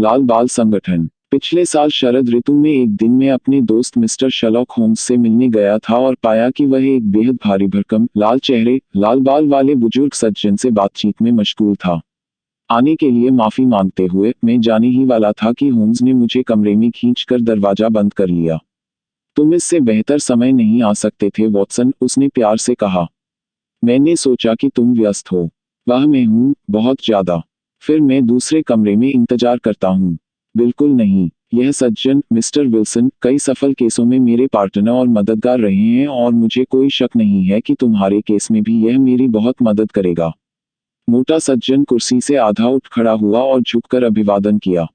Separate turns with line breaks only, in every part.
लाल बाल संगठन। पिछले साल शरद ऋतु में एक दिन मैं अपने दोस्त मिस्टर शर्लॉक होम्स से मिलने गया था और पाया कि वह एक बेहद भारी भरकम, लाल चेहरे, लाल बाल वाले बुजुर्ग सज्जन से बातचीत में मशगूल था। आने के लिए माफी मांगते हुए मैं जाने ही वाला था कि होम्स ने मुझे कमरे में खींचकर दरवाजा बंद कर लिया। तुम इससे बेहतर समय नहीं आ सकते थे वॉटसन, उसने प्यार से कहा। मैंने सोचा कि तुम व्यस्त हो। वह मैं हूँ, बहुत ज्यादा। फिर मैं दूसरे कमरे में इंतजार करता हूँ। बिल्कुल नहीं। यह सज्जन, मिस्टर विल्सन, कई सफल केसों में मेरे पार्टनर और मददगार रहे हैं और मुझे कोई शक नहीं है कि तुम्हारे केस में भी यह मेरी बहुत मदद करेगा। मोटा सज्जन कुर्सी से आधा उठ खड़ा हुआ और झुककर अभिवादन किया।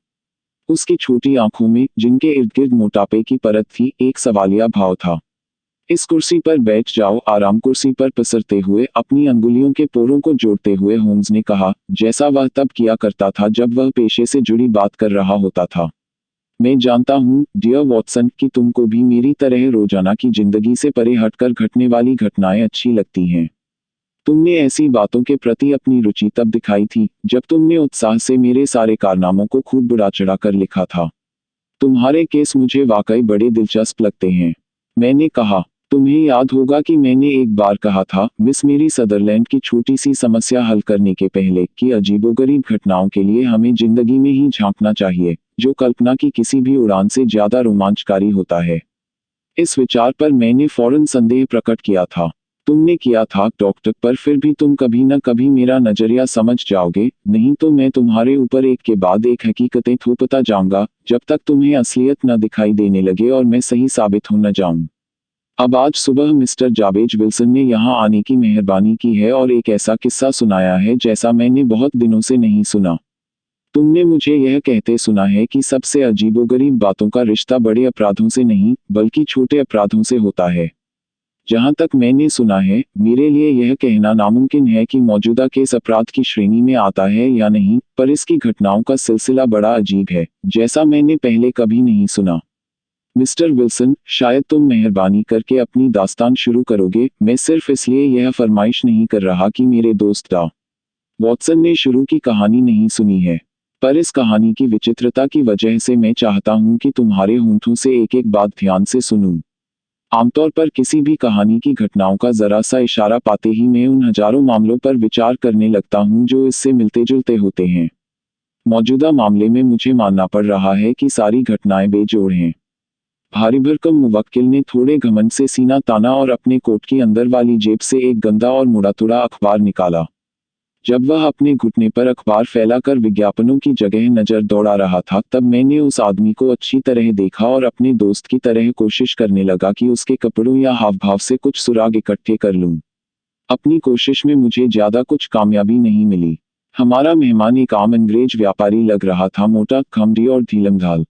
उसकी छोटी आंखों में, जिनके इर्द गिर्द मोटापे की परत थी, एक सवालिया भाव था। इस कुर्सी पर बैठ जाओ, आराम। कुर्सी पर पसरते हुए, अपनी अंगुलियों के पोरों को जोड़ते हुए होम्स ने कहा, जैसा वह तब किया करता था जब वह पेशे से जुड़ी बात कर रहा होता था। मैं जानता हूँ, डियर वॉटसन, कि तुमको भी मेरी तरह रोजाना की जिंदगी से परे हटकर घटने वाली घटनाएं अच्छी लगती हैं। तुमने ऐसी बातों के प्रति अपनी रुचि तब दिखाई थी जब तुमने उत्साह से मेरे सारे कारनामों को खूब बढ़ा चढ़ा कर लिखा था। तुम्हारे केस मुझे वाकई बड़े दिलचस्प लगते हैं। मैंने कहा, तुम्हें याद होगा कि मैंने एक बार कहा था, मिस मेरी सदरलैंड की छोटी सी समस्या हल करने के पहले, कि अजीबोगरीब घटनाओं के लिए हमें जिंदगी में ही झांकना चाहिए, जो कल्पना की किसी भी उड़ान से ज्यादा रोमांचकारी होता है। इस विचार पर मैंने फौरन संदेह प्रकट किया था। तुमने किया था, डॉक्टर, पर फिर भी तुम कभी न कभी मेरा नजरिया समझ जाओगे, नहीं तो मैं तुम्हारे ऊपर एक के बाद एक हकीकतें थोपता जाऊंगा, जब तक तुम्हें असलियत न दिखाई देने लगे और मैं सही साबित हो न जाऊं। अब आज सुबह मिस्टर जाबेज विल्सन ने यहाँ आने की मेहरबानी की है और एक ऐसा किस्सा सुनाया है जैसा मैंने बहुत दिनों से नहीं सुना। तुमने मुझे यह कहते सुना है कि सबसे अजीबोगरीब बातों का रिश्ता बड़े अपराधों से नहीं, बल्कि छोटे अपराधों से होता है। जहां तक मैंने सुना है, मेरे लिए यह कहना नामुमकिन है कि मौजूदा केस अपराध की श्रेणी में आता है या नहीं, पर इसकी घटनाओं का सिलसिला बड़ा अजीब है, जैसा मैंने पहले कभी नहीं सुना। मिस्टर विल्सन, शायद तुम मेहरबानी करके अपनी दास्तान शुरू करोगे। मैं सिर्फ इसलिए यह फरमाइश नहीं कर रहा कि मेरे दोस्त डॉ. वॉटसन ने शुरू की कहानी नहीं सुनी है, पर इस कहानी की विचित्रता की वजह से मैं चाहता हूं कि तुम्हारे होंठों से एक एक बात ध्यान से सुनूं। आमतौर पर किसी भी कहानी की घटनाओं का जरा सा इशारा पाते ही मैं उन हजारों मामलों पर विचार करने लगता हूं जो इससे मिलते जुलते होते हैं। मौजूदा मामले में मुझे मानना पड़ रहा है कि सारी घटनाएं बेजोड़ हैं। भारी भरकम मुवक्किल ने थोड़े घमंड से सीना ताना और अपने कोट की अंदर वाली जेब से एक गंदा और मुड़ा-तुड़ा अखबार निकाला। जब वह अपने घुटने पर अखबार फैलाकर विज्ञापनों की जगह नजर दौड़ा रहा था, तब मैंने उस आदमी को अच्छी तरह देखा और अपने दोस्त की तरह कोशिश करने लगा कि उसके कपड़ों या हाव-भाव से कुछ सुराग इकट्ठे कर लूं। अपनी कोशिश में मुझे ज्यादा कुछ कामयाबी नहीं मिली। हमारा मेहमान एक आम अंग्रेज व्यापारी लग रहा था, मोटा, खमड़ी और ढीलमढाल।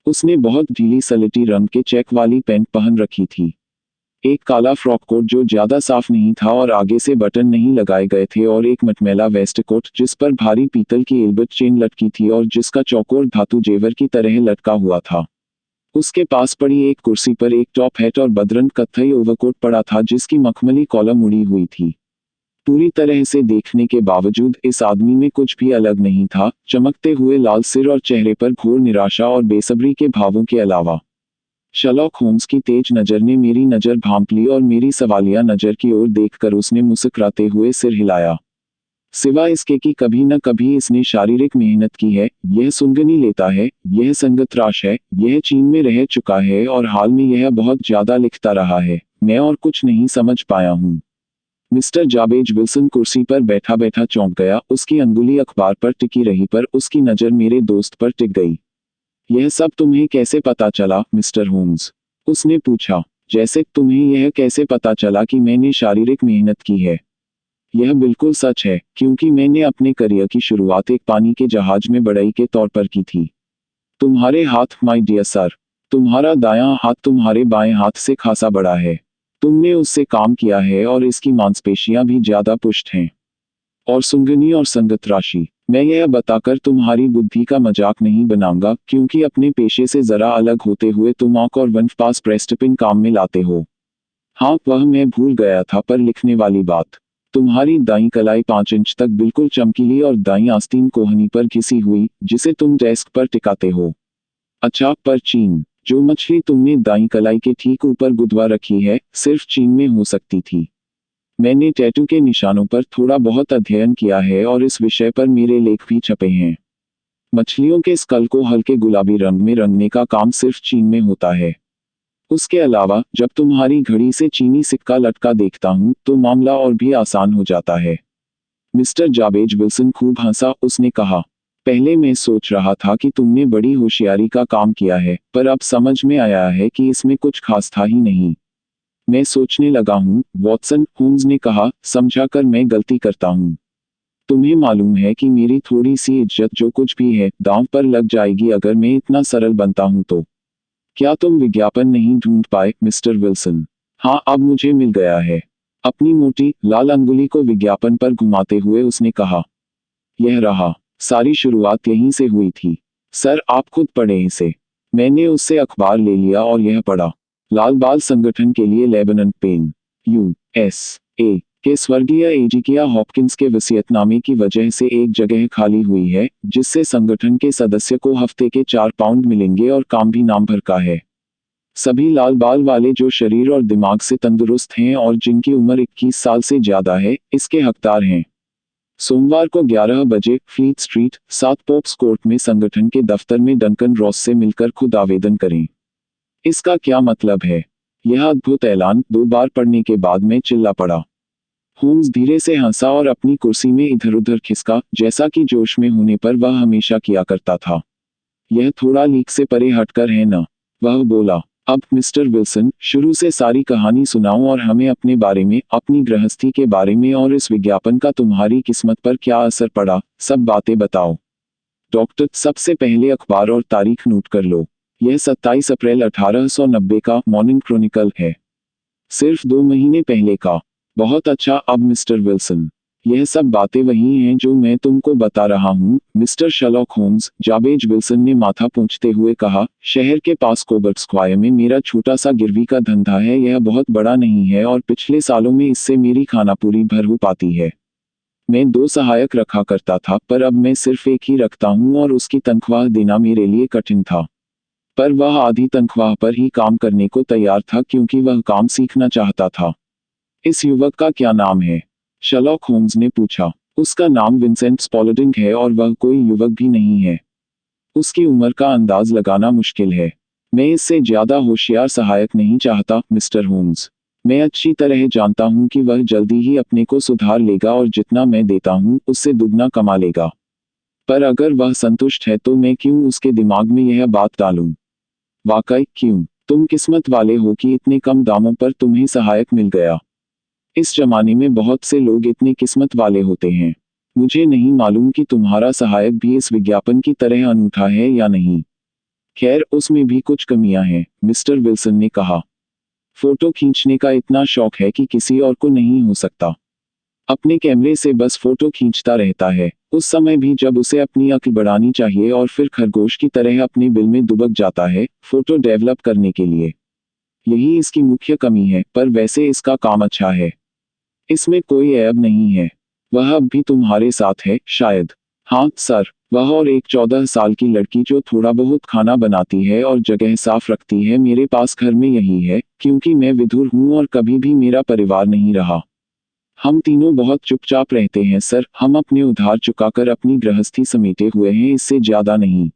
उसने बहुत ढीली सलेटी रंग के चेक वाली पैंट पहन रखी थी, एक काला फ्रॉक कोट जो ज्यादा साफ नहीं था और आगे से बटन नहीं लगाए गए थे, और एक मटमैला वेस्ट कोट जिस पर भारी पीतल की एल्बर्ट चेन लटकी थी और जिसका चौकोर धातु जेवर की तरह लटका हुआ था। उसके पास पड़ी एक कुर्सी पर एक टॉप हैट और बदरंग कत्थई ओवरकोट पड़ा था जिसकी मखमली कॉलर मुड़ी हुई थी। पूरी तरह से देखने के बावजूद इस आदमी में कुछ भी अलग नहीं था, चमकते हुए लाल सिर और चेहरे पर घोर निराशा और बेसब्री के भावों के अलावा। शर्लॉक होम्स की तेज नजर ने मेरी नजर भांप ली और मेरी सवालिया नजर की ओर देखकर उसने मुस्कुराते हुए सिर हिलाया। सिवा इसके कि कभी न कभी इसने शारीरिक मेहनत की है, यह सुनगनी लेता है, यह संगतराश है, यह चीन में रह चुका है और हाल में यह बहुत ज्यादा लिखता रहा है, मैं और कुछ नहीं समझ पाया हूँ। मिस्टर जाबेज विल्सन कुर्सी पर बैठा बैठा चौंक गया, उसकी अंगुली अखबार पर टिकी रही, पर उसकी नजर मेरे दोस्त पर टिक गई। यह सब तुम्हें कैसे पता चला, मिस्टर होम्स? उसने पूछा। जैसे तुम्हें यह कैसे पता चला कि मैंने शारीरिक मेहनत की है? यह बिल्कुल सच है, क्योंकि मैंने अपने करियर की शुरुआत एक पानी के जहाज में बढ़ई के तौर पर की थी। तुम्हारे हाथ, माय डियर सर, तुम्हारा दायां हाथ तुम्हारे बाएं हाथ से खासा बड़ा है। तुमने उससे काम किया है और इसकी मांसपेशियां भी ज्यादा पुष्ट हैं। और सुंगनी और संगत राशि। मैं यह बताकर तुम्हारी बुद्धि का मजाक नहीं बनाऊंगा, क्योंकि अपने पेशे से जरा अलग होते हुए तुम ऑक और वन पास प्रेस्टपिन काम में लाते हो। हाँ, वह मैं भूल गया था, पर लिखने वाली बात। तुम्हारी दाईं कलाई 5 इंच तक बिल्कुल चमकीली और दाईं आस्तीन कोहनी पर घिसी हुई, जिसे तुम डेस्क पर टिकाते हो। अच्छा, पर चीन, जो मछली तुमने दाईं कलाई के ठीक ऊपर गुदवा रखी है, सिर्फ चीन में हो सकती थी। मैंने टैटू के निशानों पर थोड़ा बहुत अध्ययन किया है और इस विषय पर मेरे लेख भी छपे हैं। मछलियों के स्कल को हल्के गुलाबी रंग में रंगने का काम सिर्फ चीन में होता है। उसके अलावा, जब तुम्हारी घड़ी से चीनी सिक्का लटका देखता हूँ, तो मामला और भी आसान हो जाता है। मिस्टर जाबेज विल्सन खूब हंसा। उसने कहा, पहले मैं सोच रहा था कि तुमने बड़ी होशियारी का काम किया है, पर अब समझ में आया है कि इसमें कुछ खास था ही नहीं। मैं सोचने लगा हूँ, वॉटसन, होम्स ने कहा, समझाकर मैं गलती करता हूँ। तुम्हें मालूम है कि मेरी थोड़ी सी इज्जत जो कुछ भी है, दांव पर लग जाएगी अगर मैं इतना सरल बनता हूँ तो। क्या तुम विज्ञापन नहीं ढूंढ पाए, मिस्टर विल्सन? हाँ, अब मुझे मिल गया है। अपनी मोटी, लाल अंगुली को विज्ञापन पर घुमाते हुए उसने कहा, यह रहा। सारी शुरुआत यहीं से हुई थी। सर, आप खुद पढ़ें इसे। मैंने उससे अखबार ले लिया और यह पढ़ा। लाल बाल संगठन के लिए लेबनन, पेन, USA के स्वर्गीय एजिकिया हॉपकिंस के वसीयतनामे की वजह से एक जगह खाली हुई है, जिससे संगठन के सदस्य को हफ्ते के 4 पाउंड मिलेंगे और काम भी नाम भर का है। सभी लाल बाल वाले जो शरीर और दिमाग से तंदुरुस्त हैं और जिनकी उम्र 21 साल से ज्यादा है, इसके हकदार हैं। सोमवार को 11 बजे fleet street, south pops court में संगठन के दफ्तर में डंकन रॉस से मिलकर खुद आवेदन करें। इसका क्या मतलब है? यह अद्भुत ऐलान 2 बार पढ़ने के बाद मैं चिल्ला पड़ा। होम्स धीरे से हंसा और अपनी कुर्सी में इधर-उधर खिसका, जैसा कि जोश में होने पर वह हमेशा किया करता था। यह थोड़ा लीक से परे हटकर है ना? वह बोला। अब, मिस्टर विल्सन, शुरू से सारी कहानी सुनाओ और हमें अपने बारे में, अपनी गृहस्थी के बारे में और इस विज्ञापन का तुम्हारी किस्मत पर क्या असर पड़ा, सब बातें बताओ। डॉक्टर, सबसे पहले अखबार और तारीख नोट कर लो। यह 27 अप्रैल 1890 का मॉर्निंग क्रॉनिकल है। सिर्फ 2 महीने पहले का। बहुत अच्छा। अब मिस्टर विल्सन, यह सब बातें वही हैं जो मैं तुमको बता रहा हूँ, मिस्टर शर्लॉक होम्स, जाबेज विल्सन ने माथा पूंछते हुए कहा। शहर के पास कोबर्ग स्क्वायर में मेरा छोटा सा गिरवी का धंधा है। यह बहुत बड़ा नहीं है और पिछले सालों में इससे मेरी खानापूरी भर हो पाती है। मैं 2 सहायक रखा करता था, पर अब मैं सिर्फ एक ही रखता हूँ और उसकी तनख्वाह देना मेरे लिए कठिन था। पर वह आधी तनख्वाह पर ही काम करने को तैयार था क्योंकि वह काम सीखना चाहता था। इस युवक का क्या नाम है? शर्लॉक होम्स ने पूछा। उसका नाम विंसेंट स्पॉलडिंग है और वह कोई युवक भी नहीं है। उसकी उम्र का अंदाज लगाना मुश्किल है। मैं इससे ज्यादा होशियार सहायक नहीं चाहता, मिस्टर होम्स। मैं अच्छी तरह जानता हूं कि वह जल्दी ही अपने को सुधार लेगा और जितना मैं देता हूं, उससे दुगना कमा लेगा। पर अगर वह संतुष्ट है तो मैं क्यों उसके दिमाग में यह बात डालूं? वाकई क्यों? तुम किस्मत वाले हो कि इतने कम दामों पर तुम्हें सहायक मिल गया। इस जमाने में बहुत से लोग इतने किस्मत वाले होते हैं। मुझे नहीं मालूम कि तुम्हारा सहायक भी इस विज्ञापन की तरह अनूठा है या नहीं। खैर, उसमें भी कुछ कमियां हैं, मिस्टर विल्सन ने कहा। फोटो खींचने का इतना शौक है कि किसी और को नहीं हो सकता। अपने कैमरे से बस फोटो खींचता रहता है, उस समय भी जब उसे अपनी अक्ल बढ़ानी चाहिए और फिर खरगोश की तरह अपने बिल में दुबक जाता है, फोटो डेवलप करने के लिए। यही इसकी मुख्य कमी है, पर वैसे इसका काम अच्छा है। इसमें कोई ऐब नहीं है। वह अब भी तुम्हारे साथ है, शायद? हाँ, सर। वह और एक 14 साल की लड़की जो थोड़ा बहुत खाना बनाती है और जगह साफ रखती है मेरे पास घर में यही है, क्योंकि मैं विधुर हूँ और कभी भी मेरा परिवार नहीं रहा। हम तीनों बहुत चुपचाप रहते हैं सर, हम अपने उधार चुकाकर अपनी गृहस्थी समेटे हुए हैं, इससे ज्यादा नहीं।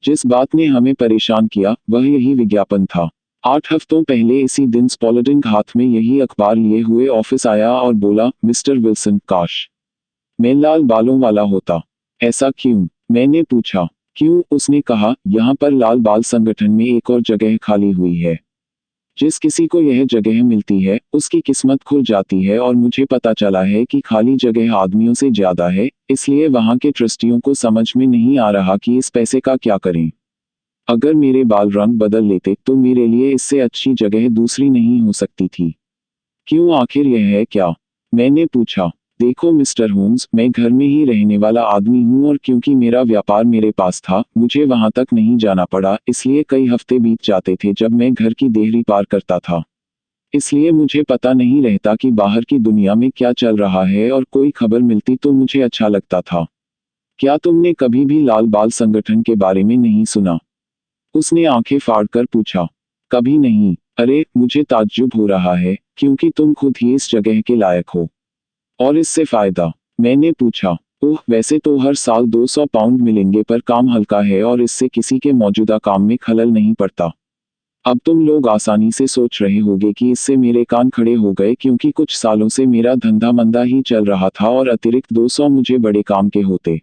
जिस बात ने हमें परेशान किया, वह यही विज्ञापन था। 8 हफ्तों पहले इसी दिन स्पॉलडिंग हाथ में यही अखबार लिए हुए ऑफिस आया और बोला, मिस्टर विल्सन, काश मैं लाल बालों वाला होता। ऐसा क्यों? मैंने पूछा। क्यों? उसने कहा, यहाँ पर लाल बाल संगठन में एक और जगह खाली हुई है। जिस किसी को यह जगह मिलती है, उसकी किस्मत खुल जाती है और मुझे पता चला है कि खाली जगह आदमियों से ज्यादा है, इसलिए वहाँ के ट्रस्टियों को समझ में नहीं आ रहा कि इस पैसे का क्या करें। अगर मेरे बाल रंग बदल लेते तो मेरे लिए इससे अच्छी जगह दूसरी नहीं हो सकती थी। क्यों आखिर यह है क्या? मैंने पूछा। देखो मिस्टर होम्स, मैं घर में ही रहने वाला आदमी हूँ और क्योंकि मेरा व्यापार मेरे पास था, मुझे वहां तक नहीं जाना पड़ा, इसलिए कई हफ्ते बीत जाते थे जब मैं घर की देहरी पार करता था। इसलिए मुझे पता नहीं रहता कि बाहर की दुनिया में क्या चल रहा है और कोई खबर मिलती तो मुझे अच्छा लगता था। क्या तुमने कभी भी लाल बाल संगठन के बारे में नहीं सुना? उसने आंखें फाड़कर पूछा। कभी नहीं। अरे, मुझे ताज्जुब हो रहा है, क्योंकि तुम खुद ही इस जगह के लायक हो। और इससे फायदा? मैंने पूछा। ओह, वैसे तो हर साल 200 पाउंड मिलेंगे, पर काम हल्का है और इससे किसी के मौजूदा काम में खलल नहीं पड़ता। अब तुम लोग आसानी से सोच रहे होगे कि इससे मेरे कान खड़े हो गए, क्योंकि कुछ सालों से मेरा धंधा मंदा ही चल रहा था और अतिरिक्त 200 मुझे बड़े काम के होते।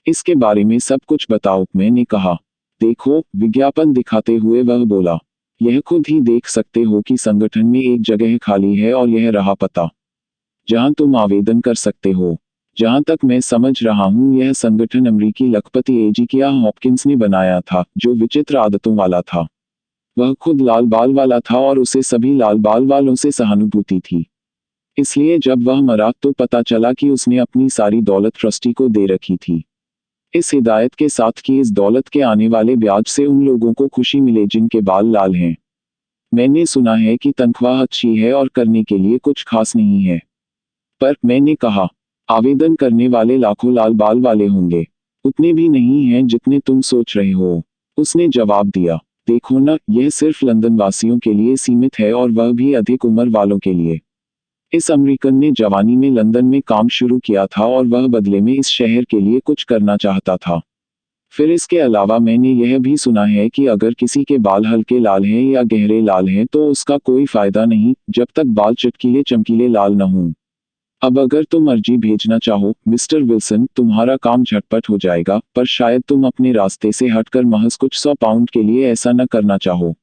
इसके बारे में सब कुछ बताओ, मैंने कहा। देखो, विज्ञापन दिखाते हुए वह बोला। यह खुद ही देख सकते हो कि संगठन में एक जगह खाली है और यह रहा पता, जहां तुम आवेदन कर सकते हो। जहां तक मैं समझ रहा हूं, यह संगठन अमरीकी लखपति एजिकिया हॉपकिंस ने बनाया था, जो विचित्र आदतों वाला था। वह खुद लाल बाल वाला था और उसे सभी लाल बाल वालों से सहानुभूति थी। इसलिए जब वह मरा तो पता चला कि उसने अपनी सारी दौलत ट्रस्टी को दे रखी थी, इस हिदायत के साथ कि इस दौलत के आने वाले ब्याज से उन लोगों को खुशी मिले जिनके बाल लाल हैं। मैंने सुना है कि तनख्वाह अच्छी है और करने के लिए कुछ खास नहीं है। पर मैंने कहा, आवेदन करने वाले लाखों लाल बाल वाले होंगे। उतने भी नहीं हैं जितने तुम सोच रहे हो। उसने जवाब दिया। देखो ना, यह सिर्फ लंदन वासियों के लिए सीमित है, और वह भी अधिक उम्र वालों के लिए। इस अमेरिकन ने जवानी में लंदन में काम शुरू किया था और वह बदले में इस शहर के लिए कुछ करना चाहता था। फिर इसके अलावा मैंने यह भी सुना है कि अगर किसी के बाल हल्के लाल हैं या गहरे लाल हैं तो उसका कोई फायदा नहीं, जब तक बाल चटकीले चमकीले लाल न हों। अब अगर तुम अर्जी भेजना चाहो, मिस्टर विल्सन, तुम्हारा काम झटपट हो जाएगा, पर शायद तुम अपने रास्ते से हटकर महज कुछ 100 पाउंड के लिए ऐसा न करना चाहो।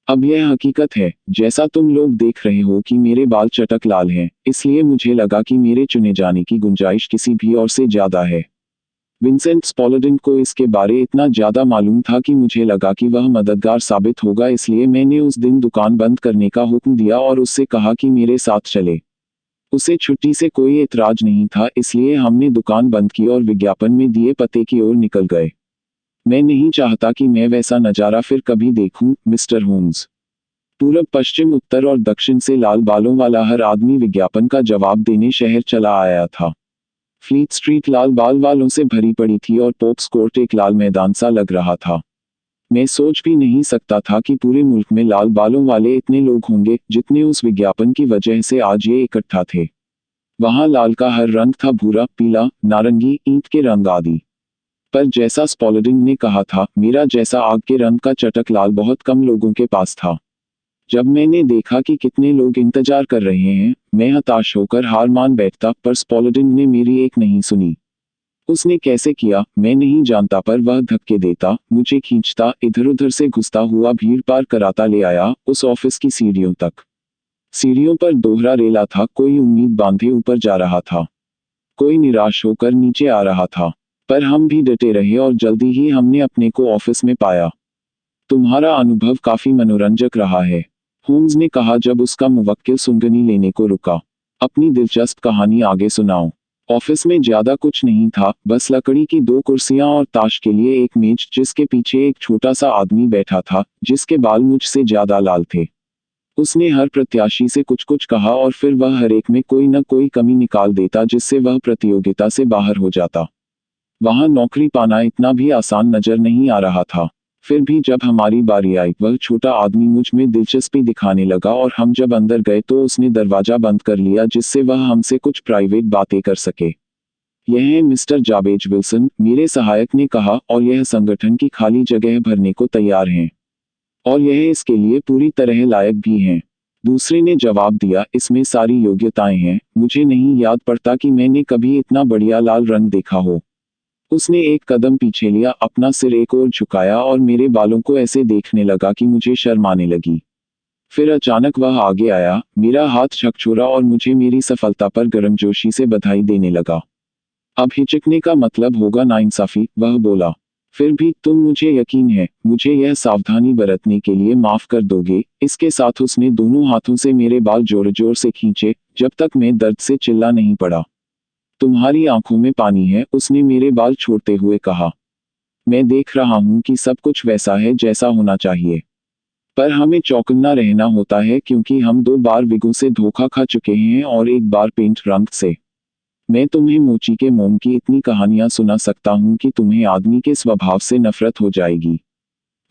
अब यह हकीकत है, जैसा तुम लोग देख रहे हो, कि मेरे बाल चटक लाल हैं, इसलिए मुझे लगा कि मेरे चुने जाने की गुंजाइश किसी भी और से ज्यादा है। विंसेंट स्पॉलडिन को इसके बारे इतना ज्यादा मालूम था कि मुझे लगा कि वह मददगार साबित होगा, इसलिए मैंने उस दिन दुकान बंद करने का हुक्म दिया और उससे कहा कि मेरे साथ चले। उसे छुट्टी से कोई एतराज नहीं था, इसलिए हमने दुकान बंद की और विज्ञापन में दिए पते की ओर निकल गए। मैं नहीं चाहता कि मैं वैसा नजारा फिर कभी देखूं, मिस्टर होम्स। पूरब, पश्चिम, उत्तर और दक्षिण से लाल बालों वाला हर आदमी विज्ञापन का जवाब देने शहर चला आया था। फ्लीट स्ट्रीट लाल बाल वालों से भरी पड़ी थी और पोप्स कोर्ट एक लाल मैदान सा लग रहा था। मैं सोच भी नहीं सकता था कि पूरे मुल्क में लाल बालों वाले इतने लोग होंगे, जितने उस विज्ञापन की वजह से आज ये इकट्ठा थे। वहां लाल का हर रंग था, भूरा, पीला, नारंगी, ईंट के रंग आदि। पर जैसा स्पॉलडिंग ने कहा था, मेरा जैसा आग के रंग का चटक लाल बहुत कम लोगों के पास था। जब मैंने देखा कि कितने लोग इंतजार कर रहे हैं, मैं हताश होकर हार मान बैठता, पर स्पॉलडिंग ने मेरी एक नहीं सुनी। उसने कैसे किया, मैं नहीं जानता, पर वह धक्के देता, मुझे खींचता, इधर-उधर से घुसता हुआ भीड़ पार कराता ले आया, उस ऑफिस की सीढ़ियों तक। सीढ़ियों पर दोहरा रेला था, कोई उम्मीद बांधे ऊपर जा रहा था, कोई निराश होकर नीचे आ रहा था। पर हम भी डटे रहे और जल्दी ही हमने अपने को ऑफिस में पाया। तुम्हारा अनुभव काफी मनोरंजक रहा है, होम्स ने कहा जब उसका मुवक्किल सुनगनी लेने को रुका। अपनी दिलचस्प कहानी आगे सुनाओ। ऑफिस में ज्यादा कुछ नहीं था, बस लकड़ी की 2 कुर्सियां और ताश के लिए एक मेज, जिसके पीछे एक छोटा सा आदमी बैठा था, जिसके बाल मुझसे ज्यादा लाल थे। उसने हर प्रत्याशी से कुछ कुछ कहा और फिर वह हर एक में कोई न कोई कमी निकाल देता, जिससे वह प्रतियोगिता से बाहर हो जाता। वहां नौकरी पाना इतना भी आसान नजर नहीं आ रहा था। फिर भी जब हमारी बारी आई, वह छोटा आदमी मुझ में दिलचस्पी दिखाने लगा और हम जब अंदर गए तो उसने दरवाजा बंद कर लिया, जिससे वह हमसे कुछ प्राइवेट बातें कर सके। यह है मिस्टर जाबेज विल्सन, मेरे सहायक ने कहा, और यह संगठन की खाली जगह भरने को तैयार हैं। और यह इसके लिए पूरी तरह लायक भी हैं। दूसरे ने जवाब दिया, इसमें सारी योग्यताएं हैं, मुझे नहीं याद पड़ता कि मैंने कभी इतना बढ़िया लाल रंग देखा हो। उसने एक कदम पीछे लिया, अपना सिर एक ओर झुकाया और मेरे बालों को ऐसे देखने लगा कि मुझे शर्म आने लगी। फिर अचानक वह आगे आया, मेरा हाथ झकझोरा और मुझे मेरी सफलता पर गर्मजोशी से बधाई देने लगा। अब हिचकने का मतलब होगा नाइंसाफी, वह बोला। फिर भी तुम, मुझे यकीन है, मुझे यह सावधानी बरतने के लिए माफ कर दोगे। इसके साथ उसने दोनों हाथों से मेरे बाल जोर जोर से खींचे, जब तक मैं दर्द से चिल्ला नहीं पड़ा। तुम्हारी आंखों में पानी है, उसने मेरे बाल छोड़ते हुए कहा। मैं देख रहा हूं कि सब कुछ वैसा है जैसा होना चाहिए। पर हमें चौकन्ना रहना होता है क्योंकि हम 2 बार विगो से धोखा खा चुके हैं और 1 बार पेंट रंग से। मैं तुम्हें मोची के मोम की इतनी कहानियां सुना सकता हूं कि तुम्हें आदमी के स्वभाव से नफरत हो जाएगी।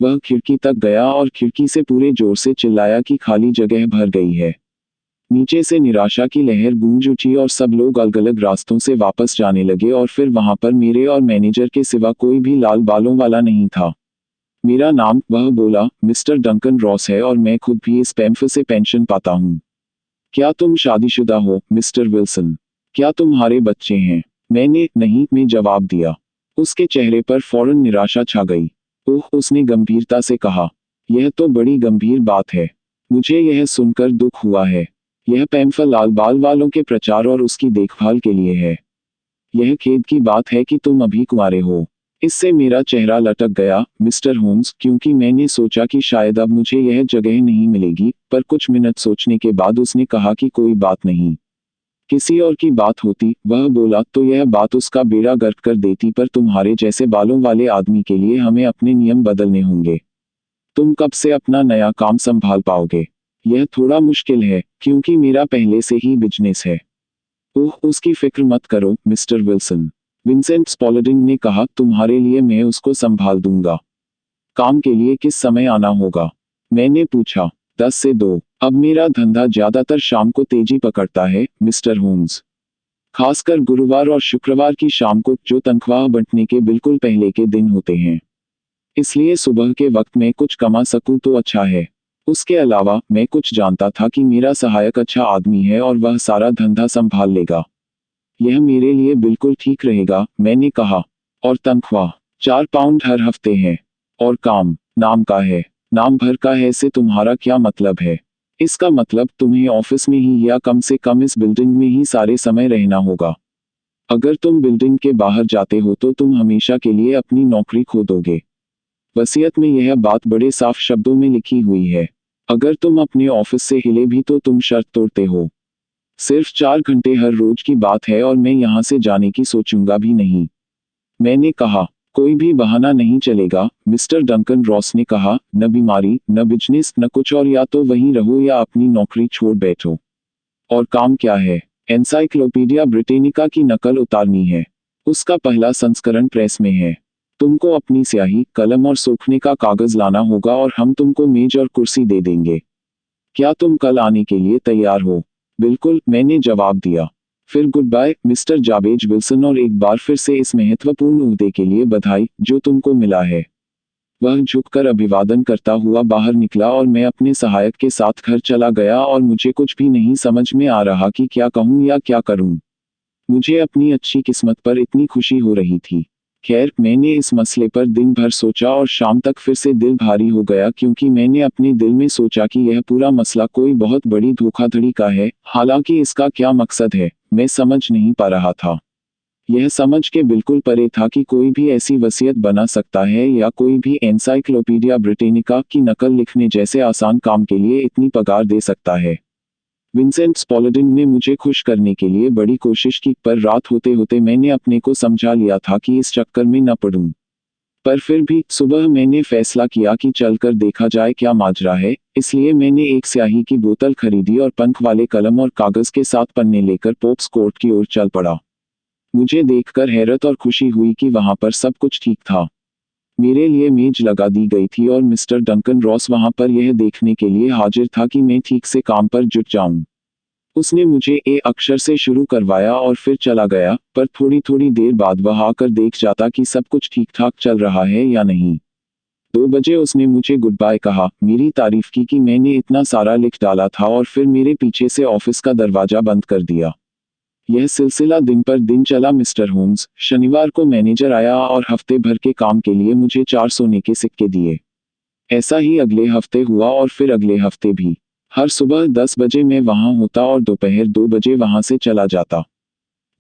वह खिड़की तक गया और खिड़की से पूरे जोर से चिल्लाया कि खाली जगह भर गई है। नीचे से निराशा की लहर गूंज उठी और सब लोग अलग-अलग रास्तों से वापस जाने लगे और फिर वहां पर मेरे और मैनेजर के सिवा कोई भी लाल बालों वाला नहीं था। मेरा नाम, वह बोला, मिस्टर डंकन रॉस है और मैं खुद भी इस पैम्फ से पेंशन पाता हूँ। क्या तुम शादीशुदा हो, मिस्टर विल्सन? क्या तुम्हारे बच्चे हैं? नहीं, मैं जवाब दिया। उसके चेहरे पर फौरन निराशा छा गई। ओह, उसने गंभीरता से कहा, यह तो बड़ी गंभीर बात है। मुझे यह सुनकर दुख हुआ है। यह पैम्फ लाल बाल वालों के प्रचार और उसकी देखभाल के लिए है। यह खेद की बात है कि तुम अभी कुंवारे हो। इससे मेरा चेहरा लटक गया, मिस्टर होम्स, क्योंकि मैंने सोचा कि शायद अब मुझे यह जगह नहीं मिलेगी, पर कुछ मिनट सोचने के बाद उसने कहा कि कोई बात नहीं। किसी और की बात होती, वह बोला, तो यह बात उसका बेड़ा गर्क कर देती, पर तुम्हारे जैसे बालों वाले आदमी के लिए हमें अपने नियम बदलने होंगे। तुम कब से अपना नया काम संभाल पाओगे? यह थोड़ा मुश्किल है, क्योंकि मेरा पहले से ही बिजनेस है। ओह, उसकी फिक्र मत करो, मिस्टर विल्सन, विंसेंट स्पॉलडिंग ने कहा, तुम्हारे लिए मैं उसको संभाल दूंगा। काम के लिए किस समय आना होगा? मैंने पूछा। 10 से 2। अब मेरा धंधा ज्यादातर शाम को तेजी पकड़ता है, मिस्टर होम्स। खासकर गुरुवार और शुक्रवार की शाम को, जो तनख्वाह बंटने के बिल्कुल पहले के दिन होते हैं। इसलिए सुबह के वक्त में कुछ कमा सकूं तो अच्छा है। उसके अलावा, मैं कुछ जानता था कि मेरा सहायक अच्छा आदमी है और वह सारा धंधा संभाल लेगा। यह मेरे लिए बिल्कुल ठीक रहेगा, मैंने कहा। और तनख्वाह 4 पाउंड हर हफ्ते है। और काम नाम का है। नाम भर का है से तुम्हारा क्या मतलब है? इसका मतलब तुम्हें ऑफिस में ही या कम से कम इस बिल्डिंग में ही सारे समय रहना होगा। अगर तुम बिल्डिंग के बाहर जाते हो तो तुम हमेशा के लिए अपनी नौकरी खो दोगे। वसीयत में यह बात बड़े साफ शब्दों में लिखी हुई है। अगर तुम अपने ऑफिस से हिले भी तो तुम शर्त तोड़ते हो। सिर्फ 4 घंटे हर रोज की बात है और मैं यहाँ से जाने की सोचूंगा भी नहीं। मैंने कहा, कोई भी बहाना नहीं चलेगा, मिस्टर डंकन रॉस ने कहा, न बीमारी, न बिजनेस, न कुछ और, या तो वहीं रहो या अपनी नौकरी छोड़ बैठो। और काम क्या है? एनसाइक्लोपीडिया ब्रिटेनिका की नकल उतारनी है। उसका पहला संस्करण प्रेस में है। तुमको अपनी स्याही, कलम और सूखने का कागज लाना होगा और हम तुमको मेज और कुर्सी दे देंगे। क्या तुम कल आने के लिए तैयार हो? बिल्कुल, मैंने जवाब दिया। फिर गुड बाय, मिस्टर जाबेज विल्सन, और एक बार फिर से इस महत्वपूर्ण ओहदे के लिए बधाई, जो तुमको मिला है। वह झुककर अभिवादन करता हुआ बाहर निकला और मैं अपने सहायक के साथ घर चला गया और मुझे कुछ भी नहीं समझ में आ रहा कि क्या कहूँ या क्या करूँ। मुझे अपनी अच्छी किस्मत पर इतनी खुशी हो रही थी। खैर, मैंने इस मसले पर दिन भर सोचा और शाम तक फिर से दिल भारी हो गया क्योंकि मैंने अपने दिल में सोचा कि यह पूरा मसला कोई बहुत बड़ी धोखाधड़ी का है। हालांकि इसका क्या मकसद है, मैं समझ नहीं पा रहा था। यह समझ के बिल्कुल परे था कि कोई भी ऐसी वसीयत बना सकता है या कोई भी एनसाइक्लोपीडिया ब्रिटेनिका की नकल लिखने जैसे आसान काम के लिए इतनी पगार दे सकता है। विंसेंट स्पॉलडिंग ने मुझे खुश करने के लिए बड़ी कोशिश की, पर रात होते होते मैंने अपने को समझा लिया था कि इस चक्कर में न पड़ूं। पर फिर भी सुबह मैंने फैसला किया कि चलकर देखा जाए क्या माजरा है, इसलिए मैंने एक स्याही की बोतल खरीदी और पंख वाले कलम और कागज के साथ पन्ने लेकर पोप्स कोर्ट की ओर चल पड़ा। मुझे देखकर हैरत और खुशी हुई कि वहां पर सब कुछ ठीक था। मेरे लिए मेज लगा दी गई थी और मिस्टर डंकन रॉस वहां पर यह देखने के लिए हाजिर था कि मैं ठीक से काम पर जुट जाऊं। उसने मुझे ए अक्षर से शुरू करवाया और फिर चला गया, पर थोड़ी थोड़ी देर बाद वह आकर देख जाता कि सब कुछ ठीक ठाक चल रहा है या नहीं। 2 बजे उसने मुझे गुड बाय कहा, मेरी तारीफ की कि मैंने इतना सारा लिख डाला था और फिर मेरे पीछे से ऑफिस का दरवाजा बंद कर दिया। यह सिलसिला दिन पर दिन चला, मिस्टर होम्स। शनिवार को मैनेजर आया और हफ्ते भर के काम के लिए मुझे 4 सोने के सिक्के दिए। ऐसा ही अगले हफ्ते हुआ और फिर अगले हफ्ते भी। हर सुबह 10 बजे मैं वहां होता और दोपहर 2 बजे वहां से चला जाता।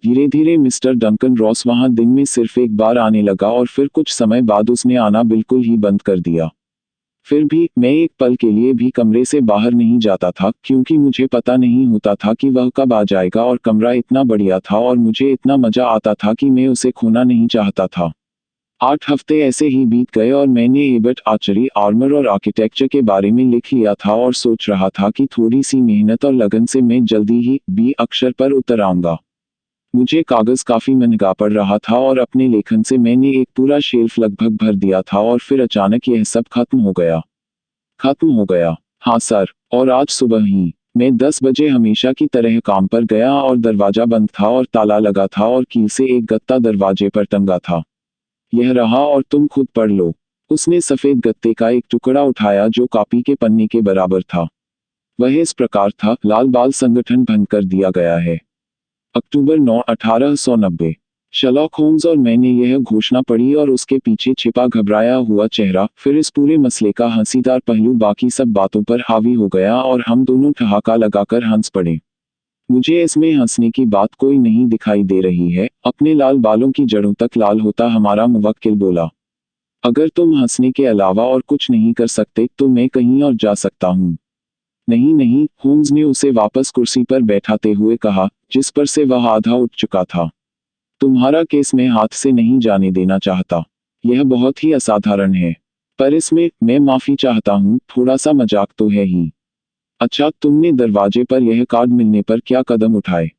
धीरे धीरे मिस्टर डंकन रॉस वहां दिन में सिर्फ एक बार आने लगा और फिर कुछ समय बाद उसने आना बिल्कुल ही बंद कर दिया। फिर भी मैं एक पल के लिए भी कमरे से बाहर नहीं जाता था क्योंकि मुझे पता नहीं होता था कि वह कब आ जाएगा, और कमरा इतना बढ़िया था और मुझे इतना मजा आता था कि मैं उसे खोना नहीं चाहता था। 8 हफ्ते ऐसे ही बीत गए और मैंने एबट आर्चरी आर्मर और आर्किटेक्चर के बारे में लिख लिया था और सोच रहा था कि थोड़ी सी मेहनत और लगन से मैं जल्दी ही बी अक्षर पर उतर आऊंगा। मुझे कागज काफी महंगा पड़ रहा था और अपने लेखन से मैंने एक पूरा शेल्फ लगभग भर दिया था और फिर अचानक यह सब खत्म हो गया। खत्म हो गया। हाँ सर, और आज सुबह ही मैं 10 बजे हमेशा की तरह काम पर गया और दरवाजा बंद था और ताला लगा था और कील से एक गत्ता दरवाजे पर टंगा था। यह रहा और तुम खुद पढ़ लो। उसने सफेद गत्ते का एक टुकड़ा उठाया जो कॉपी के पन्ने के बराबर था। वह इस प्रकार था, लाल बाल संगठन भंग कर दिया गया है। अक्टूबर 9 1890। शर्लॉक होम्स और मैंने यह घोषणा पढ़ी और उसके पीछे छिपा घबराया हुआ चेहरा, फिर इस पूरे मसले का हंसीदार पहलू बाकी सब बातों पर हावी हो गया और हम दोनों ठहाका लगाकर हंस पड़े। मुझे इसमें हंसने की बात कोई नहीं दिखाई दे रही है, अपने लाल बालों की जड़ों तक लाल होता हमारा मुवक्किल बोला। अगर तुम हंसने के अलावा और कुछ नहीं कर सकते तो मैं कहीं और जा सकता हूँ। नहीं नहीं, होम्स ने उसे वापस कुर्सी पर बैठाते हुए कहा, जिस पर से वह आधा उठ चुका था। तुम्हारा केस मैं हाथ से नहीं जाने देना चाहता। यह बहुत ही असाधारण है। पर इसमें मैं माफी चाहता हूँ, थोड़ा सा मजाक तो है ही। अच्छा, तुमने दरवाजे पर यह कार्ड मिलने पर क्या कदम उठाए?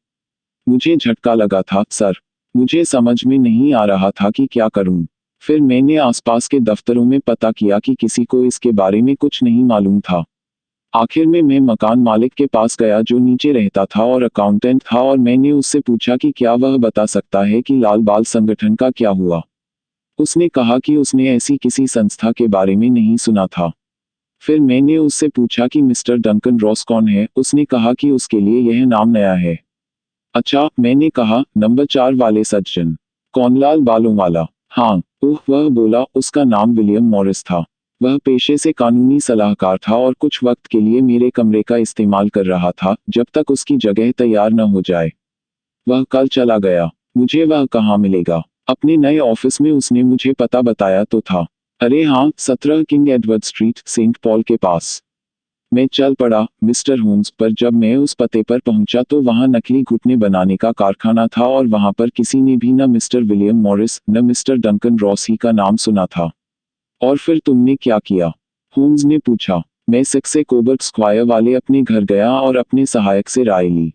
मुझे झटका लगा था सर। मुझे समझ में नहीं आ रहा था कि क्या करूं। फिर मैंने आसपास के दफ्तरों में पता किया कि किसी को इसके बारे में कुछ नहीं मालूम था। आखिर में मैं मकान मालिक के पास गया जो नीचे रहता था और अकाउंटेंट था, और मैंने उससे पूछा कि क्या वह बता सकता है कि लाल बाल संगठन का क्या हुआ। उसने कहा कि उसने ऐसी किसी संस्था के बारे में नहीं सुना था। फिर मैंने उससे पूछा कि मिस्टर डंकन रॉस कौन है। उसने कहा कि उसके लिए यह नाम नया है। अच्छा, मैंने कहा, नंबर 4 वाले सज्जन। कौन, लाल बालों वाला? हाँ। वह बोला, उसका नाम विलियम मॉरिस था। वह पेशे से कानूनी सलाहकार था और कुछ वक्त के लिए मेरे कमरे का इस्तेमाल कर रहा था, जब तक उसकी जगह तैयार न हो जाए। वह कल चला गया। मुझे वह कहाँ मिलेगा? अपने नए ऑफिस में उसने मुझे पता बताया तो था। अरे हाँ, 17 King Edward Street, Saint Paul के पास। मैं चल पड़ा मिस्टर होम्स, पर जब मैं उस पते पर पहुंचा तो वहां नकली घुटने बनाने का कारखाना था और वहां पर किसी ने भी न मिस्टर विलियम मॉरिस न मिस्टर डंकन रॉस ही का नाम सुना था। और फिर तुमने क्या किया? होम्स ने पूछा। मैं 6 कोबर्ग स्क्वायर वाले अपने घर गया और अपने सहायक से राय ली।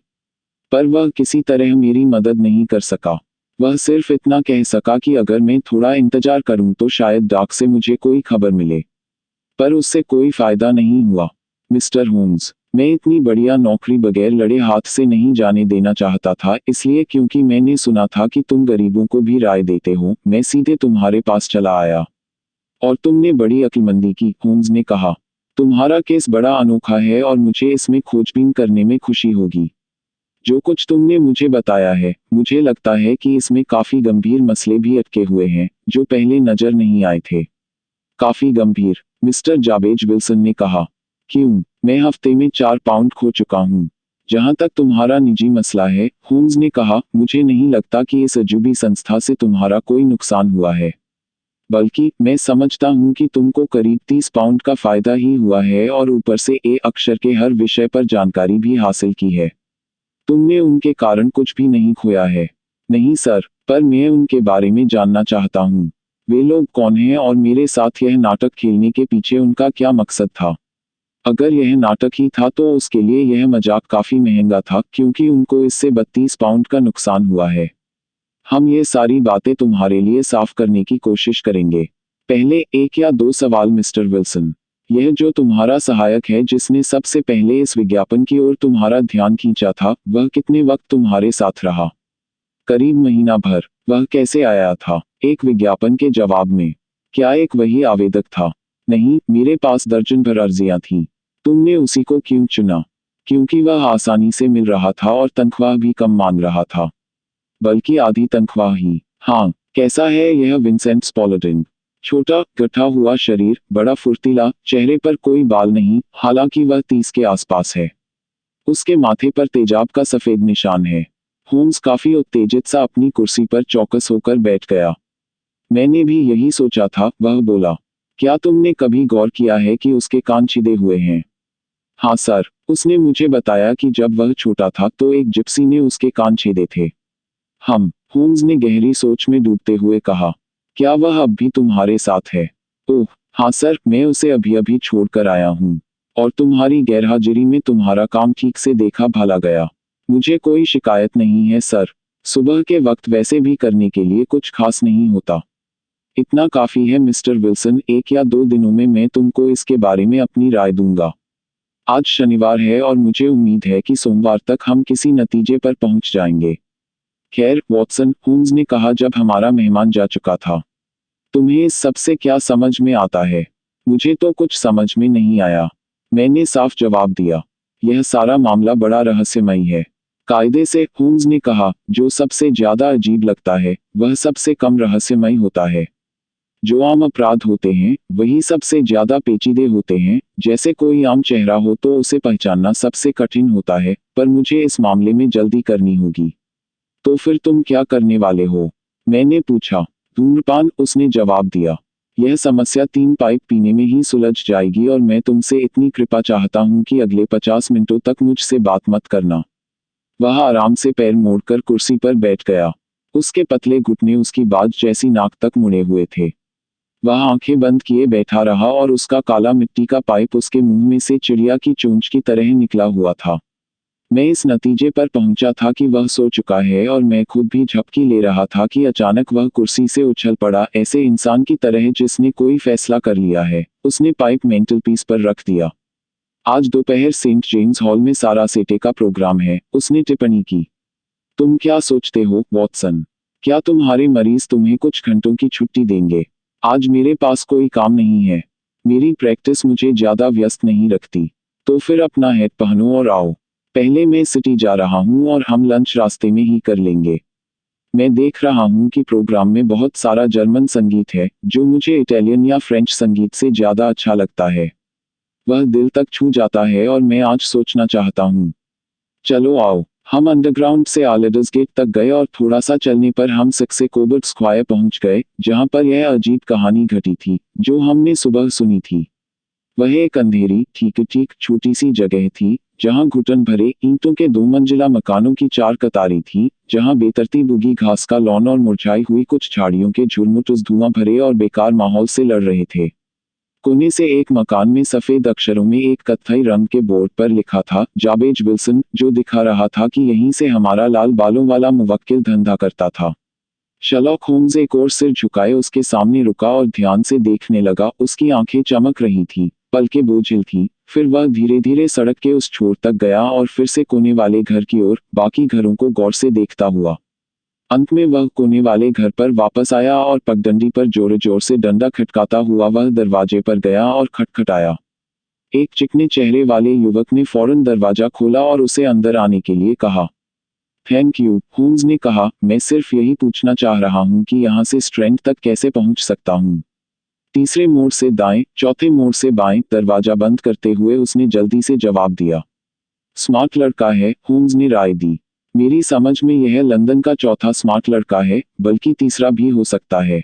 पर वह किसी तरह मेरी मदद नहीं कर सका। वह सिर्फ इतना कह सका कि अगर मैं थोड़ा इंतजार करूं तो शायद डाक से मुझे कोई खबर मिले। पर उससे कोई फायदा नहीं हुआ। मिस्टर होम्स, मैं इतनी बढ़िया नौकरी बगैर लड़े हाथ से नहीं जाने देना चाहता था, इसलिए क्योंकि मैंने सुना था कि तुम गरीबों को भी राय देते हो, मैं सीधे तुम्हारे पास चला आया। और तुमने बड़ी अक्लमंदी की, होम्स ने कहा। तुम्हारा केस बड़ा अनोखा है और मुझे इसमें खोजबीन करने में खुशी होगी। जो कुछ तुमने मुझे बताया है, मुझे लगता है कि इसमें काफी गंभीर मसले भी अटके हुए हैं, जो पहले नजर नहीं आए थे। काफी गंभीर? मिस्टर जाबेज विल्सन ने कहा। क्यों? मैं हफ्ते में 4 पाउंड खो चुका हूँ। जहां तक तुम्हारा निजी मसला है, होम्स ने कहा, मुझे नहीं लगता कि इस अजूबी संस्था से तुम्हारा कोई नुकसान हुआ है। बल्कि मैं समझता हूँ कि तुमको करीब 30 पाउंड का फायदा ही हुआ है और ऊपर से ए अक्षर के हर विषय पर जानकारी भी हासिल की है। तुमने उनके कारण कुछ भी नहीं खोया है। नहीं सर, पर मैं उनके बारे में जानना चाहता हूँ। वे लोग कौन हैं और मेरे साथ यह नाटक खेलने के पीछे उनका क्या मकसद था? अगर यह नाटक ही था तो उसके लिए यह मजाक काफी महंगा था, क्योंकि उनको इससे 32 पाउंड का नुकसान हुआ है। हम ये सारी बातें तुम्हारे लिए साफ करने की कोशिश करेंगे। पहले 1 या 2 सवाल मिस्टर विल्सन। यह जो तुम्हारा सहायक है जिसने सबसे पहले इस विज्ञापन की ओर तुम्हारा ध्यान खींचा था, वह कितने वक्त तुम्हारे साथ रहा? करीब महीना भर। वह कैसे आया था? एक विज्ञापन के जवाब में। क्या एक वही आवेदक था? नहीं, मेरे पास दर्जन भर अर्जियां थीं। तुमने उसी को क्यों चुना? क्योंकि वह आसानी से मिल रहा था और तनख्वाह भी कम मांग रहा था। बल्कि आधी तनख्वाह ही। हाँ। कैसा है यह विंसेंट स्पॉलटिंग? छोटा, गठा हुआ शरीर, बड़ा फुर्तीला, चेहरे पर कोई बाल नहीं, हालांकि वह 30 के आसपास है। उसके माथे पर तेजाब का सफेद निशान है। होम्स काफी उत्तेजित सा अपनी कुर्सी पर चौकस होकर बैठ गया। मैंने भी यही सोचा था, वह बोला। क्या तुमने कभी गौर किया है कि उसके कान छिदे हुए हैं? हाँ सर, उसने मुझे बताया कि जब वह छोटा था तो एक जिप्सी ने उसके कान छेदे थे। होम्स ने गहरी सोच में डूबते हुए कहा। क्या वह अब भी तुम्हारे साथ है? ओह, हाँ सर, मैं उसे अभी अभी छोड़ कर आया हूँ। और तुम्हारी गैरहाजिरी में तुम्हारा काम ठीक से देखा भाला गया। मुझे कोई शिकायत नहीं है सर। सुबह के वक्त वैसे भी करने के लिए कुछ खास नहीं होता। इतना काफी है मिस्टर विल्सन, 1 या 2 दिनों में मैं तुमको इसके बारे में अपनी राय दूंगा। आज शनिवार है और मुझे उम्मीद है कि सोमवार तक हम किसी नतीजे पर पहुंच जाएंगे। खैर वॉटसन, होम्स ने कहा जब हमारा मेहमान जा चुका था, तुम्हें इस सब से क्या समझ में आता है? मुझे तो कुछ समझ में नहीं आया, मैंने साफ जवाब दिया। यह सारा मामला बड़ा रहस्यमयी है। कायदे से, होम्स ने कहा, जो सबसे ज्यादा अजीब लगता है वह सबसे कम रहस्यमयी होता है। जो आम अपराध होते हैं वही सबसे ज्यादा पेचीदे होते हैं। जैसे कोई आम चेहरा हो तो उसे पहचानना सबसे कठिन होता है, पर मुझे इस मामले में जल्दी करनी होगी। तो फिर तुम क्या करने वाले हो? मैंने पूछा। धूम्रपान, उसने जवाब दिया। यह समस्या 3 पाइप पीने में ही सुलझ जाएगी और मैं तुमसे इतनी कृपा चाहता हूँ कि अगले 50 मिनटों तक मुझसे बात मत करना। वह आराम से पैर मोड़कर कुर्सी पर बैठ गया। उसके पतले घुटने उसकी बाज जैसी नाक तक मुड़े हुए थे। वह आंखें बंद किए बैठा रहा और उसका काला मिट्टी का पाइप उसके मुंह में से चिड़िया की चोंच की तरह निकला हुआ था। मैं इस नतीजे पर पहुंचा था कि वह सो चुका है और मैं खुद भी झपकी ले रहा था कि अचानक वह कुर्सी से उछल पड़ा, ऐसे इंसान की तरह जिसने कोई फैसला कर लिया है। उसने पाइप मेंटल पीस पर रख दिया। आज दोपहर सेंट जेम्स हॉल में सारा सेटे का प्रोग्राम है, उसने टिप्पणी की। तुम क्या सोचते हो वॉटसन? क्या तुम्हारे मरीज तुम्हें कुछ घंटों की छुट्टी देंगे? आज मेरे पास कोई काम नहीं है। मेरी प्रैक्टिस मुझे ज्यादा व्यस्त नहीं रखती। तो फिर अपना हैट पहनो और आओ। पहले मैं सिटी जा रहा हूँ और हम लंच रास्ते में ही कर लेंगे। मैं देख रहा हूँ कि प्रोग्राम में बहुत सारा जर्मन संगीत है, जो मुझे इटालियन या फ्रेंच संगीत से ज्यादा अच्छा लगता है। वह दिल तक छू जाता है और मैं आज सोचना चाहता हूँ। चलो आओ। हम अंडरग्राउंड से आलेडस गेट तक गए और थोड़ा सा चलने पर हम सक्से कोबर्ट स्क्वायर पहुंच गए, जहां पर यह अजीब कहानी घटी थी जो हमने सुबह सुनी थी। वह एक अंधेरी, ठीक छोटी सी जगह थी, जहां घुटन भरे ईंटों के 2 मंजिला मकानों की 4 कतारें थी, जहां बेतरतीब उगी घास का लॉन और मुरझाई हुई कुछ झाड़ियों के झुरमुट उस धुआं भरे और बेकार माहौल से लड़ रहे थे। कोने से एक मकान में सफेद अक्षरों में एक कत्थई रंग के बोर्ड पर लिखा था, जाबेज विल्सन, जो दिखा रहा था कि यहीं से हमारा लाल बालों वाला मुवक्किल धंधा करता था। शर्लॉक होम्स एक और सिर झुकाए उसके सामने रुका और ध्यान से देखने लगा। उसकी आंखें चमक रही थीं, पलकें बोझिल थीं। फिर वह धीरे धीरे सड़क के उस छोर तक गया और फिर से कोने वाले घर की ओर, बाकी घरों को गौर से देखता हुआ। अंत में वह कोने वाले घर पर वापस आया और पगडंडी पर जोर जोर से डंडा खटकाता हुआ वह दरवाजे पर गया और खटखटाया। एक चिकने चेहरे वाले युवक ने फौरन दरवाजा खोला और उसे अंदर आने के लिए कहा। थैंक यू, होम्स ने कहा, मैं सिर्फ यही पूछना चाह रहा हूँ कि यहाँ से स्ट्रैंड तक कैसे पहुँच सकता हूँ। तीसरे मोड़ से दाएं, चौथे मोड़ से बाएं, दरवाजा बंद करते हुए उसने जल्दी से जवाब दिया। स्मार्ट लड़का है, होम्स ने राय दी। मेरी समझ में यह लंदन का चौथा स्मार्ट लड़का है, बल्कि तीसरा भी हो सकता है।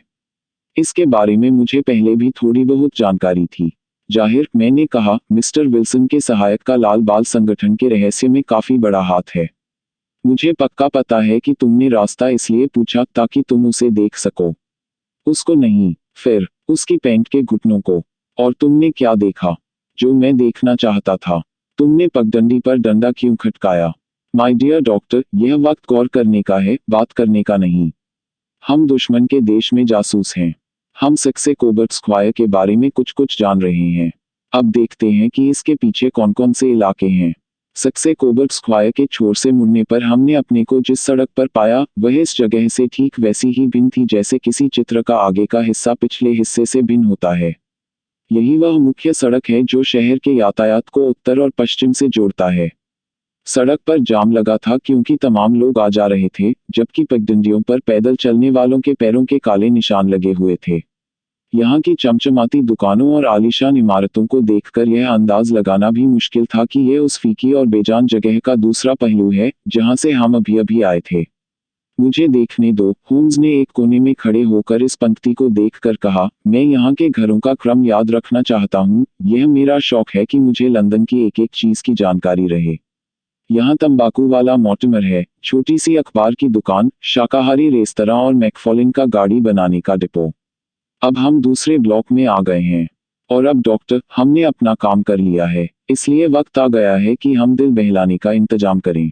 इसके बारे में मुझे पहले भी थोड़ी बहुत जानकारी थी। जाहिर, मैंने कहा, मिस्टर विल्सन के सहायक का लाल बाल संगठन के रहस्य में काफी बड़ा हाथ है। मुझे पक्का पता है कि तुमने रास्ता इसलिए पूछा ताकि तुम उसे देख सको। उसको नहीं, फिर उसकी पैंट के घुटनों को। और तुमने क्या देखा? जो मैं देखना चाहता था। तुमने पगडंडी पर डंडा क्यों खटकाया? माय डियर डॉक्टर, यह वक्त गौर करने का है, बात करने का नहीं। हम दुश्मन के देश में जासूस हैं। हम सक्से कोबर्ट स्क्वायर के बारे में कुछ कुछ जान रहे हैं। अब देखते हैं कि इसके पीछे कौन कौन से इलाके हैं। सक्से कोबर्ट स्क्वायर के छोर से मुड़ने पर हमने अपने को जिस सड़क पर पाया, वह इस जगह से ठीक वैसी ही भिन्न थी जैसे किसी चित्र का आगे का हिस्सा पिछले हिस्से से भिन्न होता है। यही वह मुख्य सड़क है जो शहर के यातायात को उत्तर और पश्चिम से जोड़ता है। सड़क पर जाम लगा था क्योंकि तमाम लोग आ जा रहे थे, जबकि पगडंडियों पर पैदल चलने वालों के पैरों के काले निशान लगे हुए थे। यहाँ की चमचमाती दुकानों और आलीशान इमारतों को देखकर यह अंदाज लगाना भी मुश्किल था कि यह उस फीकी और बेजान जगह का दूसरा पहलू है, जहाँ से हम अभी अभी आए थे। मुझे देखने दो, होम्स ने एक कोने में खड़े होकर इस पंक्ति को देखकर कहा। मैं यहाँ के घरों का क्रम याद रखना चाहता हूँ। यह मेरा शौक है कि मुझे लंदन की एक एक चीज की जानकारी रहे। यहाँ तंबाकू वाला मॉर्टिमर है, छोटी सी अखबार की दुकान, शाकाहारी रेस्तरां और मैकफॉलिन का गाड़ी बनाने का डिपो। अब हम दूसरे ब्लॉक में आ गए हैं। और अब डॉक्टर, हमने अपना काम कर लिया है, इसलिए वक्त आ गया है कि हम दिल बहलाने का इंतजाम करें।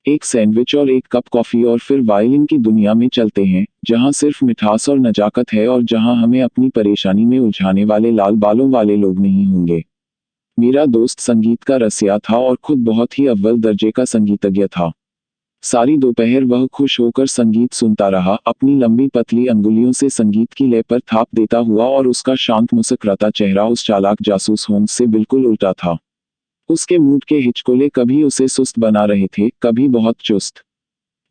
एक सैंडविच और एक कप कॉफी और फिर वायलिन की दुनिया में चलते हैं, जहां सिर्फ मिठास और नजाकत है और जहां हमें अपनी परेशानी में उलझाने वाले लाल बालों वाले लोग नहीं होंगे। मेरा दोस्त संगीत का रसिया था और खुद बहुत ही अव्वल दर्जे का संगीतज्ञ था। सारी दोपहर वह खुश होकर संगीत सुनता रहा, अपनी लंबी पतली अंगुलियों से संगीत की लय पर थाप देता हुआ, और उसका शांत मुस्कुराता चेहरा उस चालाक जासूस होम्स से बिल्कुल उल्टा था। उसके मूड के हिचकोले कभी उसे सुस्त बना रहे थे, कभी बहुत चुस्त।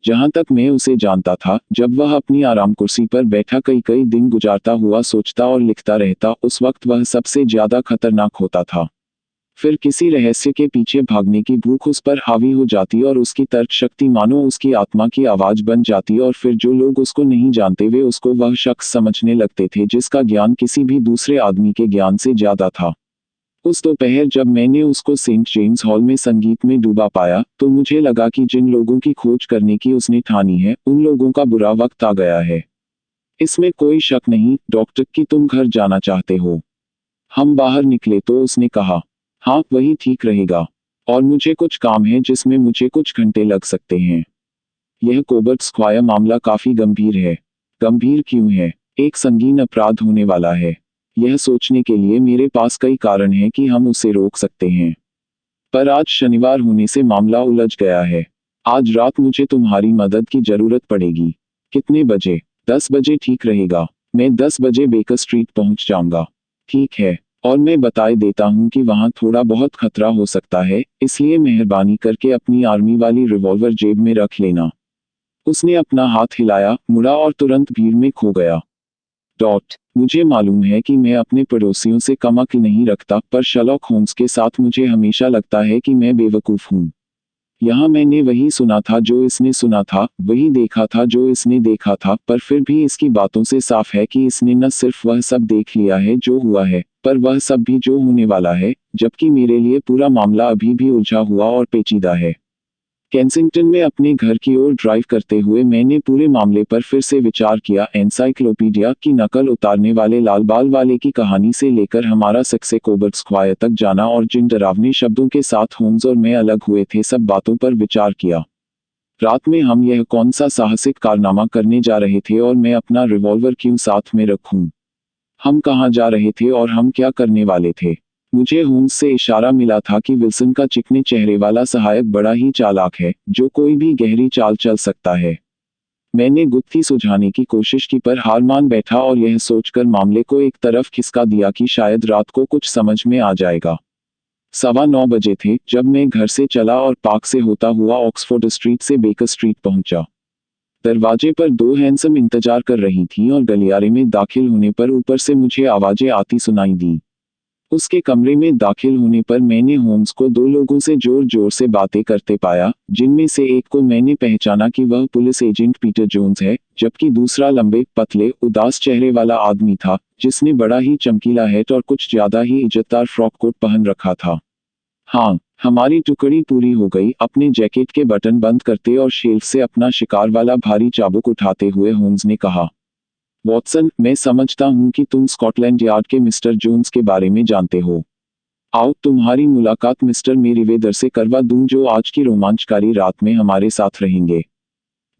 जहां तक मैं उसे जानता था, जब वह अपनी आराम कुर्सी पर बैठा कई कई दिन गुजारता हुआ सोचता और लिखता रहता, उस वक्त वह सबसे ज्यादा खतरनाक होता था। फिर किसी रहस्य के पीछे भागने की भूख उस पर हावी हो जाती और उसकी तर्क शक्ति मानो उसकी आत्मा की आवाज बन जाती, और फिर जो लोग उसको नहीं जानते वे उसको वह शख्स समझने लगते थे जिसका ज्ञान किसी भी दूसरे आदमी के ज्ञान से ज्यादा था। उस दोपहर जब मैंने उसको सेंट जेम्स हॉल में संगीत में डूबा पाया, तो मुझे लगा कि जिन लोगों की खोज करने की उसने ठानी है, उन लोगों का बुरा वक्त आ गया है। इसमें कोई शक नहीं, डॉक्टर, कि तुम घर जाना चाहते हो। हम बाहर निकले तो उसने कहा, हाँ वही ठीक रहेगा। और मुझे कुछ काम है जिसमें मुझे कुछ घंटे लग सकते हैं। यह कोबर्ट स्क्वायर मामला काफी गंभीर है। गंभीर क्यों है? एक संगीन अपराध होने वाला है। यह सोचने के लिए मेरे पास कई कारण हैं कि हम उसे रोक सकते हैं। पर आज शनिवार होने से मामला उलझ गया है। आज रात मुझे तुम्हारी मदद की जरूरत पड़ेगी। कितने बजे? 10 बजे ठीक रहेगा। मैं 10 बजे बेकर स्ट्रीट पहुंच जाऊंगा। ठीक है। और मैं बताए देता हूं कि वहां थोड़ा बहुत खतरा हो सकता है, इसलिए मेहरबानी करके अपनी आर्मी वाली रिवॉल्वर जेब में रख लेना। उसने अपना हाथ हिलाया, मुड़ा और तुरंत भीड़ में खो गया। मुझे मालूम है कि मैं अपने पड़ोसियों से कम अक्ल नहीं रखता, पर शर्लॉक होम्स के साथ मुझे हमेशा लगता है कि मैं बेवकूफ हूँ। यहाँ मैंने वही सुना था जो इसने सुना था, वही देखा था जो इसने देखा था, पर फिर भी इसकी बातों से साफ है कि इसने न सिर्फ वह सब देख लिया है जो हुआ है, पर वह सब भी जो होने वाला है, जबकि मेरे लिए पूरा मामला अभी भी उलझा हुआ और पेचीदा है। केंसिंगटन में अपने घर की ओर ड्राइव करते हुए मैंने पूरे मामले पर फिर से विचार किया। एनसाइक्लोपीडिया की नकल उतारने वाले लाल बाल वाले की कहानी से लेकर हमारा सक्से कोबर्ट स्क्वायर तक जाना, और जिन डरावने शब्दों के साथ होम्स और मैं अलग हुए थे, सब बातों पर विचार किया। रात में हम यह कौन सा साहसिक कारनामा करने जा रहे थे, और मैं अपना रिवॉल्वर क्यों साथ में रखूं? हम कहाँ जा रहे थे और हम क्या करने वाले थे? मुझे होम्स से इशारा मिला था कि विल्सन का चिकने चेहरे वाला सहायक बड़ा ही चालाक है, जो कोई भी गहरी चाल चल सकता है। मैंने गुत्थी सुझाने की कोशिश की, पर हार मान बैठा और यह सोचकर मामले को एक तरफ खिसका दिया कि शायद रात को कुछ समझ में आ जाएगा। 9:15 बजे थे जब मैं घर से चला और पार्क से होता हुआ ऑक्सफोर्ड स्ट्रीट से बेकर स्ट्रीट पहुंचा। दरवाजे पर 2 हैंसम इंतजार कर रही थीं और गलियारे में दाखिल होने पर ऊपर से मुझे आवाजें आती सुनाई दी। उसके कमरे में दाखिल होने पर मैंने होम्स को 2 लोगों से जोर जोर से बातें करते पाया, जिनमें से एक को मैंने पहचाना कि वह पुलिस एजेंट पीटर जोन्स है, जबकि दूसरा लंबे, पतले, उदास चेहरे वाला आदमी था, जिसने बड़ा ही चमकीला हैट और कुछ ज्यादा ही इज्जतदार फ्रॉक कोट पहन रखा था। हाँ, हमारी टुकड़ी पूरी हो गई। अपने जैकेट के बटन बंद करते और शेल्फ से अपना शिकार वाला भारी चाबुक उठाते हुए होम्स ने कहा, वॉटसन, मैं समझता हूँ कि तुम स्कॉटलैंड यार्ड के मिस्टर जोन्स के बारे में जानते हो। आओ तुम्हारी मुलाकात मिस्टर मेरीवेदर से करवा दूं, जो आज की रोमांचकारी रात में हमारे साथ रहेंगे।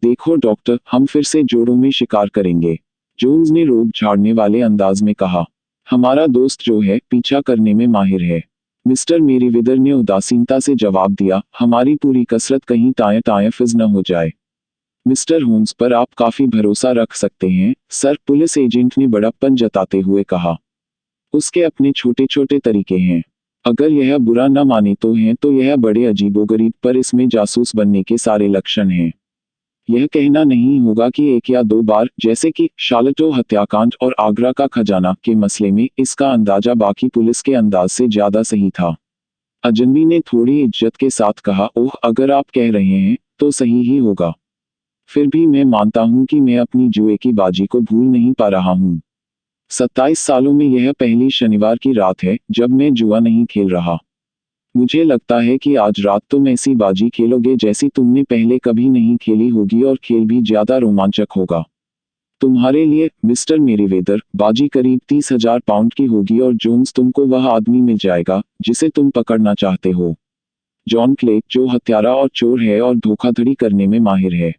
देखो डॉक्टर, हम फिर से जोड़ों में शिकार करेंगे। जोन्स ने रोब झाड़ने वाले अंदाज में कहा। हमारा दोस्त जो है, पीछा करने में माहिर है। मिस्टर मेरीवेदर ने उदासीनता से जवाब दिया, हमारी पूरी कसरत कहीं ताए ताए फिज न हो जाए। मिस्टर होम्स पर आप काफी भरोसा रख सकते हैं, सर, पुलिस एजेंट ने बड़प्पन जताते हुए कहा। उसके अपने छोटे छोटे तरीके हैं। अगर यह बुरा न माने तो यह बड़े अजीबोगरीब, पर इसमें जासूस बनने के सारे लक्षण हैं। यह कहना नहीं होगा कि 1 या 2 बार, जैसे कि शार्लटो हत्याकांड और आगरा का खजाना के मसले में, इसका अंदाजा बाकी पुलिस के अंदाज से ज्यादा सही था। अजनबी ने थोड़ी इज्जत के साथ कहा, ओह, अगर आप कह रहे हैं तो सही ही होगा। फिर भी मैं मानता हूं कि मैं अपनी जुए की बाजी को भूल नहीं पा रहा हूं। 27 सालों में यह पहली शनिवार की रात है जब मैं जुआ नहीं खेल रहा। मुझे लगता है कि आज रात तुम ऐसी बाजी खेलोगे जैसी तुमने पहले कभी नहीं खेली होगी, और खेल भी ज्यादा रोमांचक होगा। तुम्हारे लिए मिस्टर मेरीवेदर, बाजी करीब 30,000 पाउंड की होगी और जोन्स तुमको वह आदमी मिल जाएगा जिसे तुम पकड़ना चाहते हो। जॉन क्ले, जो हत्यारा और चोर है और धोखाधड़ी करने में माहिर है।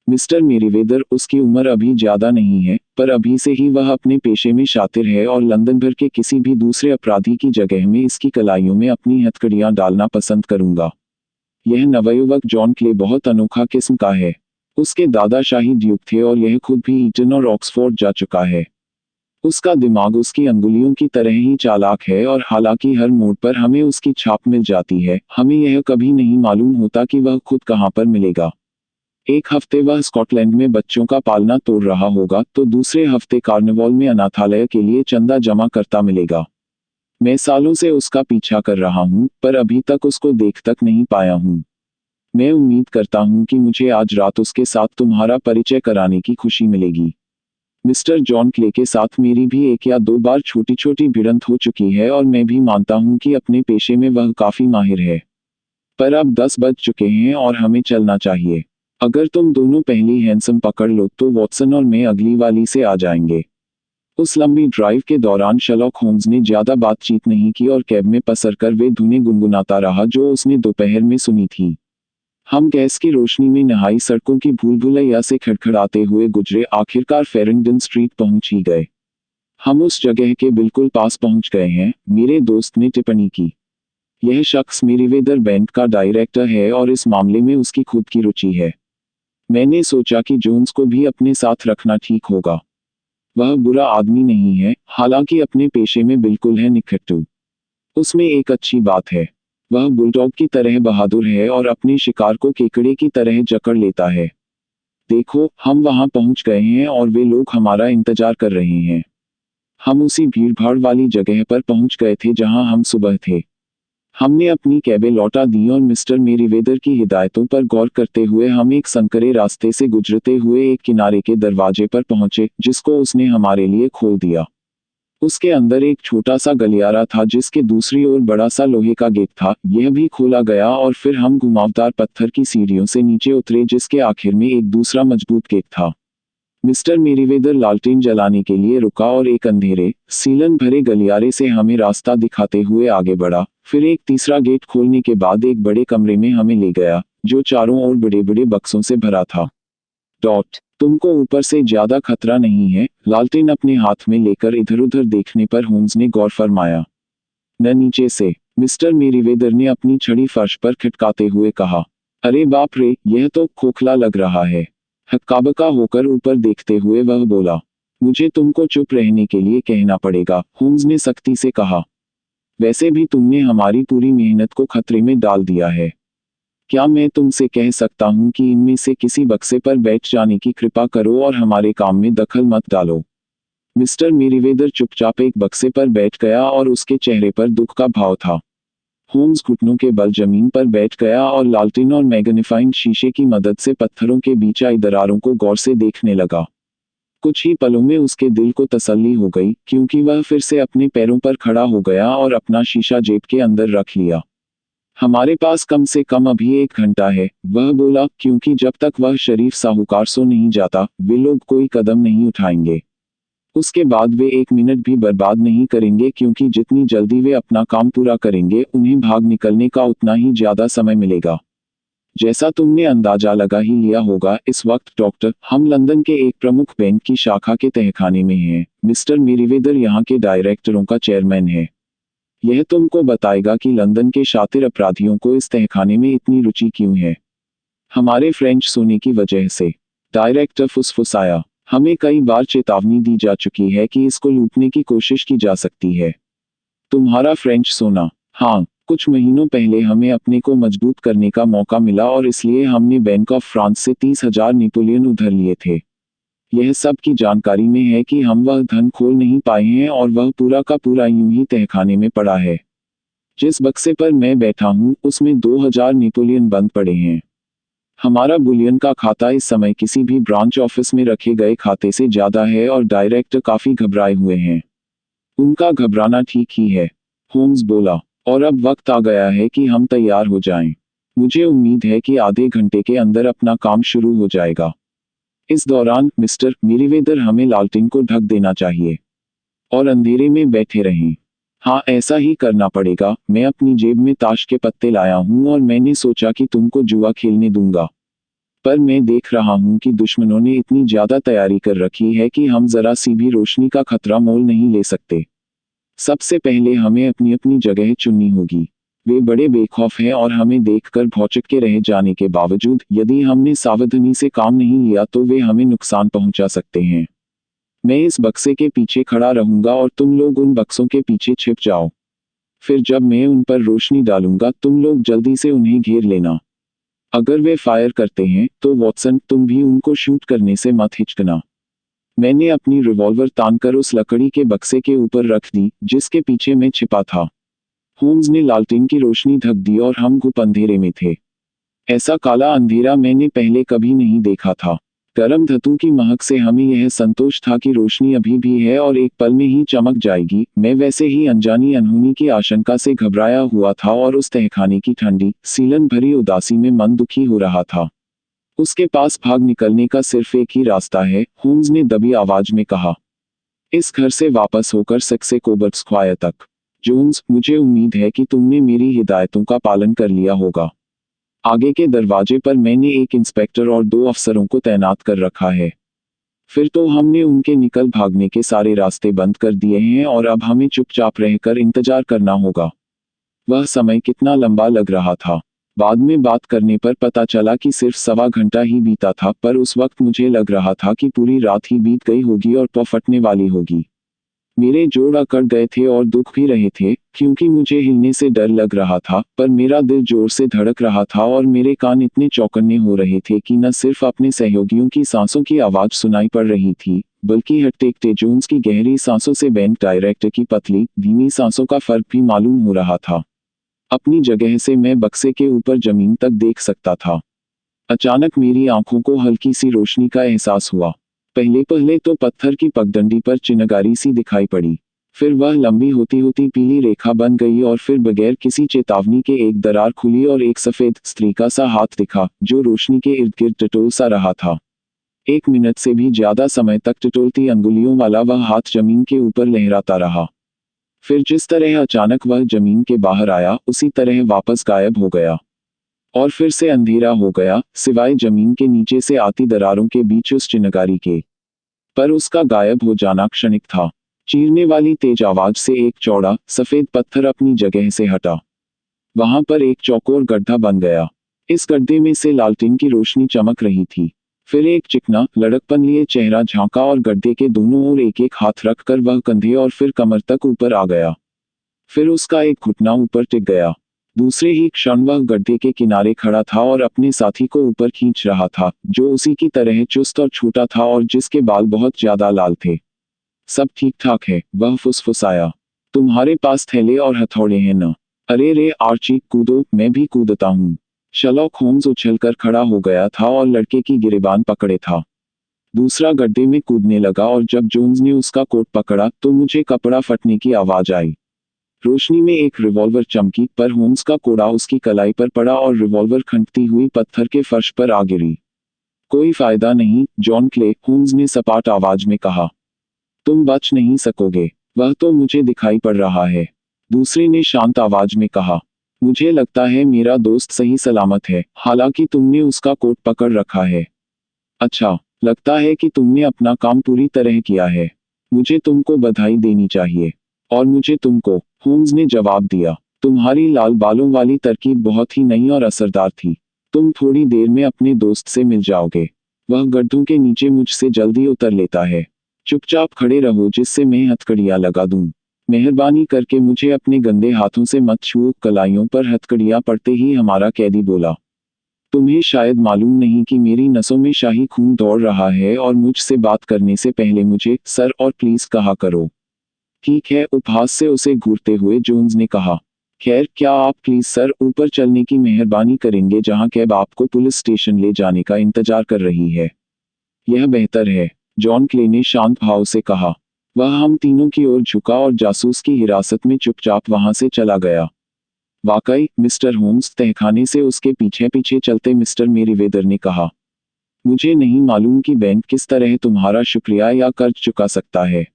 मिस्टर मेरीवेदर, उसकी उम्र अभी ज्यादा नहीं है, पर अभी से ही वह अपने पेशे में शातिर है और लंदन भर के किसी भी दूसरे अपराधी की जगह में इसकी कलाइयों में अपनी हथकड़ियां डालना पसंद करूंगा। यह नवयुवक जॉन क्ले बहुत अनोखा किस्म का है। उसके दादा शाही ड्यूक थे और यह खुद भी ईटन और ऑक्सफोर्ड जा चुका है। उसका दिमाग उसकी अंगुलियों की तरह ही चालाक है और हालांकि हर मोड़ पर हमें उसकी छाप मिल जाती है, हमें यह कभी नहीं मालूम होता कि वह खुद कहां पर मिलेगा। एक हफ्ते वह स्कॉटलैंड में बच्चों का पालना तोड़ रहा होगा तो दूसरे हफ्ते कार्निवल में अनाथालय के लिए चंदा जमा करता मिलेगा। मैं सालों से उसका पीछा कर रहा हूं, पर अभी तक उसको देख तक नहीं पाया हूं। मैं उम्मीद करता हूं कि मुझे आज रात उसके साथ तुम्हारा परिचय कराने की खुशी मिलेगी। मिस्टर जॉन क्ले के साथ मेरी भी एक या दो बार छोटी छोटी भिड़ंत हो चुकी है और मैं भी मानता हूं कि अपने पेशे में वह काफी माहिर है। पर अब 10 बज चुके हैं और हमें चलना चाहिए। अगर तुम दोनों पहली हैंडसम पकड़ लो तो वॉटसन और मैं अगली वाली से आ जाएंगे। उस लंबी ड्राइव के दौरान शर्लॉक होम्स ने ज्यादा बातचीत नहीं की और कैब में पसरकर वे धुनें गुनगुनाता रहा जो उसने दोपहर में सुनी थी। हम गैस की रोशनी में नहाई सड़कों की भूल-भुलैया से खड़खड़ाते हुए गुजरे, आखिरकार फेरिंगटन स्ट्रीट पहुंच ही गए। हम उस जगह के बिल्कुल पास पहुंच गए हैं, मेरे दोस्त ने टिप्पणी की। यह शख्स मेरीवेदर बैंक का डायरेक्टर है और इस मामले में उसकी खुद की रुचि है। मैंने सोचा कि जोन्स को भी अपने साथ रखना ठीक होगा। वह बुरा आदमी नहीं है, हालांकि अपने पेशे में बिल्कुल है निखट्टू। उसमें एक अच्छी बात है, वह बुलडॉग की तरह बहादुर है और अपने शिकार को केकड़े की तरह जकड़ लेता है। देखो, हम वहां पहुंच गए हैं और वे लोग हमारा इंतजार कर रहे हैं। हम उसी भीड़-भाड़ वाली जगह पर पहुंच गए थे जहां हम सुबह थे। हमने अपनी कैबें लौटा दी और मिस्टर मेरीवेदर की हिदायतों पर गौर करते हुए हम एक संकरे रास्ते से गुजरते हुए एक किनारे के दरवाजे पर पहुंचे, जिसको उसने हमारे लिए खोल दिया। उसके अंदर एक छोटा सा गलियारा था जिसके दूसरी ओर बड़ा सा लोहे का गेट था, यह भी खोला गया और फिर हम घुमावदार पत्थर की सीढ़ियों से नीचे उतरे जिसके आखिर में एक दूसरा मजबूत गेट था। मिस्टर मेरीवेदर लालटेन जलाने के लिए रुका और एक अंधेरे, सीलन भरे गलियारे से हमें रास्ता दिखाते हुए आगे बढ़ा। फिर एक तीसरा गेट खोलने के बाद एक बड़े कमरे में हमें ले गया, जो चारों ओर बड़े बड़े बक्सों से भरा था। तुमको ऊपर से ज्यादा खतरा नहीं है, लालटेन अपने हाथ में लेकर इधर उधर देखने पर होम्स ने गौर फरमाया। न नीचे से, मिस्टर मेरीवेदर ने अपनी छड़ी फर्श पर खटकाते हुए कहा। अरे बाप रे, यह तो खोखला लग रहा है। हक्काबक्का होकर ऊपर देखते हुए वह बोला। मुझे तुमको चुप रहने के लिए कहना पड़ेगा, होम्स ने सख्ती से कहा। वैसे भी तुमने हमारी पूरी मेहनत को खतरे में डाल दिया है। क्या मैं तुमसे कह सकता हूं कि इनमें से किसी बक्से पर बैठ जाने की कृपा करो और हमारे काम में दखल मत डालो। मिस्टर मेरीवेदर चुपचाप एक बक्से पर बैठ गया और उसके चेहरे पर दुख का भाव था। होम्स घुटनों के बल जमीन पर बैठ गया और लालटेन और मैग्नीफाइंग शीशे की मदद से पत्थरों के बीच आई दरारों को गौर से देखने लगा। कुछ ही पलों में उसके दिल को तसल्ली हो गई, क्योंकि वह फिर से अपने पैरों पर खड़ा हो गया और अपना शीशा जेब के अंदर रख लिया। हमारे पास कम से कम अभी 1 घंटा है, वह बोला, क्योंकि जब तक वह शरीफ साहूकार सो नहीं जाता, वे लोग कोई कदम नहीं उठाएंगे। उसके बाद वे 1 मिनट भी बर्बाद नहीं करेंगे, क्योंकि जितनी जल्दी वे अपना काम पूरा करेंगे, उन्हें भाग निकलने का उतना ही ज्यादा समय मिलेगा। जैसा तुमने अंदाजा लगा ही लिया होगा, इस वक्त डॉक्टर, हम लंदन के एक प्रमुख बैंक की शाखा के तहखाने में हैं। मिस्टर मेरीवेदर यहाँ के डायरेक्टरों का चेयरमैन है। यह तुमको बताएगा कि लंदन के शातिर अपराधियों को इस तहखाने में इतनी रुचि क्यों है। हमारे फ्रेंच सोने की वजह से। डायरेक्टर फुसफुसाया। हमें कई बार चेतावनी दी जा चुकी है कि इसको लूटने की कोशिश की जा सकती है। तुम्हारा फ्रेंच सोना? हाँ, कुछ महीनों पहले हमें अपने को मजबूत करने का मौका मिला और इसलिए हमने बैंक ऑफ फ्रांस से 30,000 नेपोलियन उधार लिए थे। यह सब की जानकारी में है कि हम वह धन खोल नहीं पाए हैं और वह पूरा का पूरा यूं ही तहखाने में पड़ा है। जिस बक्से पर मैं बैठा हूं, उसमें 2000 नेपोलियन बंद पड़े हैं। हमारा बुलियन का खाता इस समय किसी भी ब्रांच ऑफिस में रखे गए खाते से ज्यादा है और डायरेक्टर काफी घबराए हुए हैं। उनका घबराना ठीक ही है, होम्स बोला, और अब वक्त आ गया है कि हम तैयार हो जाएं। मुझे उम्मीद है कि आधे घंटे के अंदर अपना काम शुरू हो जाएगा। इस दौरान मिस्टर मेरीवेदर हमें लालटेन को ढक देना चाहिए और अंधेरे में बैठे रहें। हाँ, ऐसा ही करना पड़ेगा। मैं अपनी जेब में ताश के पत्ते लाया हूँ और मैंने सोचा कि तुमको जुआ खेलने दूंगा, पर मैं देख रहा हूँ कि दुश्मनों ने इतनी ज्यादा तैयारी कर रखी है कि हम जरा सी भी रोशनी का खतरा मोल नहीं ले सकते। सबसे पहले हमें अपनी अपनी जगह चुननी होगी। वे बड़े बेखौफ हैं और हमें देखकर भौचक्के के रह जाने के बावजूद यदि हमने सावधानी से काम नहीं लिया तो वे हमें नुकसान पहुंचा सकते हैं। मैं इस बक्से के पीछे खड़ा रहूंगा और तुम लोग उन बक्सों के पीछे छिप जाओ। फिर जब मैं उन पर रोशनी डालूंगा तुम लोग जल्दी से उन्हें घेर लेना। अगर वे फायर करते हैं तो वॉटसन तुम भी उनको शूट करने से मत हिचकना। मैंने अपनी रिवॉल्वर तानकर उस लकड़ी के बक्से के ऊपर रख दी जिसके पीछे मैं छिपा था। होम्स ने लालटेन की रोशनी ढक दी और हम गुप अंधेरे में थे। ऐसा काला अंधेरा मैंने पहले कभी नहीं देखा था। गरम धातु की महक से हमें यह संतोष था कि रोशनी अभी भी है और एक पल में ही चमक जाएगी। मैं वैसे ही अनजानी अनहोनी की आशंका से घबराया हुआ था और उस तहखाने की ठंडी सीलन भरी उदासी में मन दुखी हो रहा था। उसके पास भाग निकलने का सिर्फ एक ही रास्ता है, होम्स ने दबी आवाज में कहा। इस घर से वापस होकर सक्से कोबर्ग स्क्वायर तक। जोन्स, मुझे उम्मीद है कि तुमने मेरी हिदायतों का पालन कर लिया होगा। आगे के दरवाजे पर मैंने एक इंस्पेक्टर और 2 अफसरों को तैनात कर रखा है। फिर तो हमने उनके निकल भागने के सारे रास्ते बंद कर दिए हैं और अब हमें चुपचाप रहकर इंतजार करना होगा। वह समय कितना लंबा लग रहा था। बाद में बात करने पर पता चला कि सिर्फ 1.25 घंटा ही बीता था, पर उस वक्त मुझे लग रहा था कि पूरी रात ही बीत गई होगी और पौ फटने वाली होगी। मेरे जोड़ अकड़ गए थे और दुख भी रहे थे, क्योंकि मुझे हिलने से डर लग रहा था, पर मेरा दिल जोर से धड़क रहा था और मेरे कान इतने चौकन्ने हो रहे थे कि न सिर्फ अपने सहयोगियों की सांसों की आवाज सुनाई पड़ रही थी, बल्कि हटटेकटे जोन्स की गहरी सांसों से बैंक डायरेक्टर की पतली धीमी सांसों का फर्क भी मालूम हो रहा था। अपनी जगह से मैं बक्से के ऊपर जमीन तक देख सकता था। अचानक मेरी आंखों को हल्की सी रोशनी का एहसास हुआ। पहले पहले तो पत्थर की पगडंडी पर चिनगारी सी दिखाई पड़ी। फिर वह लंबी होती होती पीली रेखा बन गई और फिर बगैर किसी चेतावनी के एक दरार खुली और एक सफेद स्त्री का सा हाथ दिखा जो रोशनी के इर्द गिर्द टटोल सा रहा था। 1 मिनट से भी ज्यादा समय तक टटोलती अंगुलियों वाला वह हाथ जमीन के ऊपर लहराता रहा। फिर जिस तरह अचानक वह जमीन के बाहर आया उसी तरह वापस गायब हो गया। और फिर से अंधेरा हो गया, सिवाय जमीन के नीचे से आती दरारों के बीच उस चिनगारी के। पर उसका गायब हो जाना क्षणिक था। चीरने वाली तेज आवाज से एक चौड़ा सफेद पत्थर अपनी जगह से हटा। वहां पर एक चौकोर गड्ढा बन गया। इस गड्ढे में से लालटेन की रोशनी चमक रही थी। फिर एक चिकना लड़कपन लिए चेहरा झांका और गड्ढे के दोनों ओर एक एक हाथ रखकर वह कंधे और फिर कमर तक ऊपर आ गया। फिर उसका एक घुटना ऊपर टिक गया। दूसरे ही क्षण वह गड्ढे के किनारे खड़ा था और अपने साथी को ऊपर खींच रहा था, जो उसी की तरह चुस्त और छोटा था और जिसके बाल बहुत ज्यादा लाल थे। सब ठीक ठाक है, वह फुसफुसाया। तुम्हारे पास थैले और हथौड़े हैं न? अरे रे आर्ची, कूदो, मैं भी कूदता हूँ। शर्लॉक होम्स उछलकर खड़ा हो गया था और लड़के की गिरेबान पकड़े था। दूसरा गड्ढे में कूदने लगा और जब जोन्स ने उसका कोट पकड़ा तो मुझे कपड़ा फटने की आवाज आई। रोशनी में एक रिवॉल्वर चमकी, पर होम्स का कोड़ा उसकी कलाई पर पड़ा और रिवॉल्वर खंडती हुई पत्थर के फर्श पर आ गिरी। कोई फायदा नहीं, जॉन क्ले, होम्स ने सपाट आवाज में कहा। तुम बच नहीं सकोगे, वह तो मुझे दिखाई पड़ रहा है। दूसरे ने शांत आवाज में कहा। मुझे लगता है मेरा दोस्त सही सलामत है, हालांकि तुमने उसका कोट पकड़ रखा है। अच्छा, लगता है कि तुमने अपना काम पूरी तरह किया है। मुझे तुमको बधाई देनी चाहिए। और मुझे तुमको, होम्स ने जवाब दिया। तुम्हारी लाल बालों वाली तरकीब बहुत ही नई और असरदार थी। तुम थोड़ी देर में अपने दोस्त से मिल जाओगे। वह गड्ढों के नीचे मुझसे जल्दी उतर लेता है। चुपचाप खड़े रहो जिससे मैं हथकड़ियां लगा दूं। मेहरबानी करके मुझे अपने गंदे हाथों से मत छुओ। कलाइयों पर हथकड़ियां पड़ते ही हमारा कैदी बोला। तुम्हें शायद मालूम नहीं कि मेरी नसों में शाही खून दौड़ रहा है और मुझसे बात करने से पहले मुझे सर और प्लीज कहा करो। ठीक है, उपहास से उसे घूरते हुए जोन्स ने कहा। खैर, क्या आप प्लीज सर ऊपर चलने की मेहरबानी करेंगे जहां कैब आपको पुलिस स्टेशन ले जाने का इंतजार कर रही है? यह बेहतर है, जॉन क्ले ने शांत भाव से कहा। वह हम तीनों की ओर झुका और जासूस की हिरासत में चुपचाप वहां से चला गया। वाकई, मिस्टर होम्स, तहखाने से उसके पीछे पीछे चलते मिस्टर मेरीवेदर ने कहा। मुझे नहीं मालूम कि बैंक किस तरह तुम्हारा शुक्रिया या कर्ज चुका सकता है।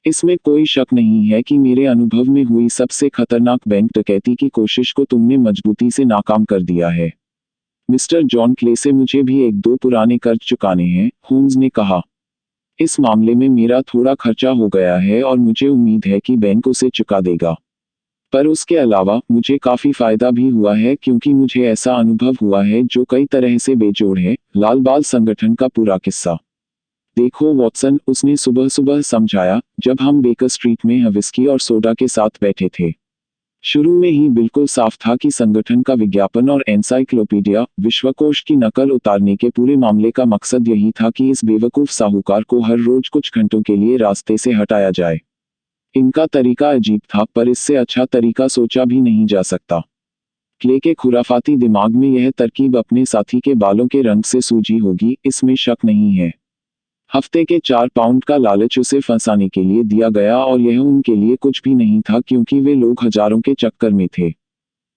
इसमें कोई शक नहीं है कि मेरे अनुभव में हुई सबसे खतरनाक बैंक डकैती की कोशिश को तुमने मजबूती से नाकाम कर दिया है। मिस्टर जॉन क्ले से मुझे भी एक दो पुराने कर्ज चुकाने हैं, होम्स ने कहा। इस मामले में मेरा थोड़ा खर्चा हो गया है और मुझे उम्मीद है कि बैंक उसे चुका देगा। पर उसके अलावा मुझे काफी फायदा भी हुआ है क्योंकि मुझे ऐसा अनुभव हुआ है जो कई तरह से बेजोड़ है। लाल बाल संगठन का पूरा किस्सा देखो वॉटसन, उसने सुबह सुबह समझाया जब हम बेकर स्ट्रीट में विस्की और सोडा के साथ बैठे थे। शुरू में ही बिल्कुल साफ था कि संगठन का विज्ञापन और एनसाइक्लोपीडिया विश्वकोश की नकल उतारने के पूरे मामले का मकसद यही था कि इस बेवकूफ साहूकार को हर रोज कुछ घंटों के लिए रास्ते से हटाया जाए। इनका तरीका अजीब था, पर इससे अच्छा तरीका सोचा भी नहीं जा सकता। क्ले के खुराफाती दिमाग में यह तरकीब अपने साथी के बालों के रंग से सूझी होगी, इसमें शक नहीं है। हफ्ते के 4 पाउंड का लालच उसे फंसाने के लिए दिया गया और यह उनके लिए कुछ भी नहीं था क्योंकि वे लोग हजारों के चक्कर में थे।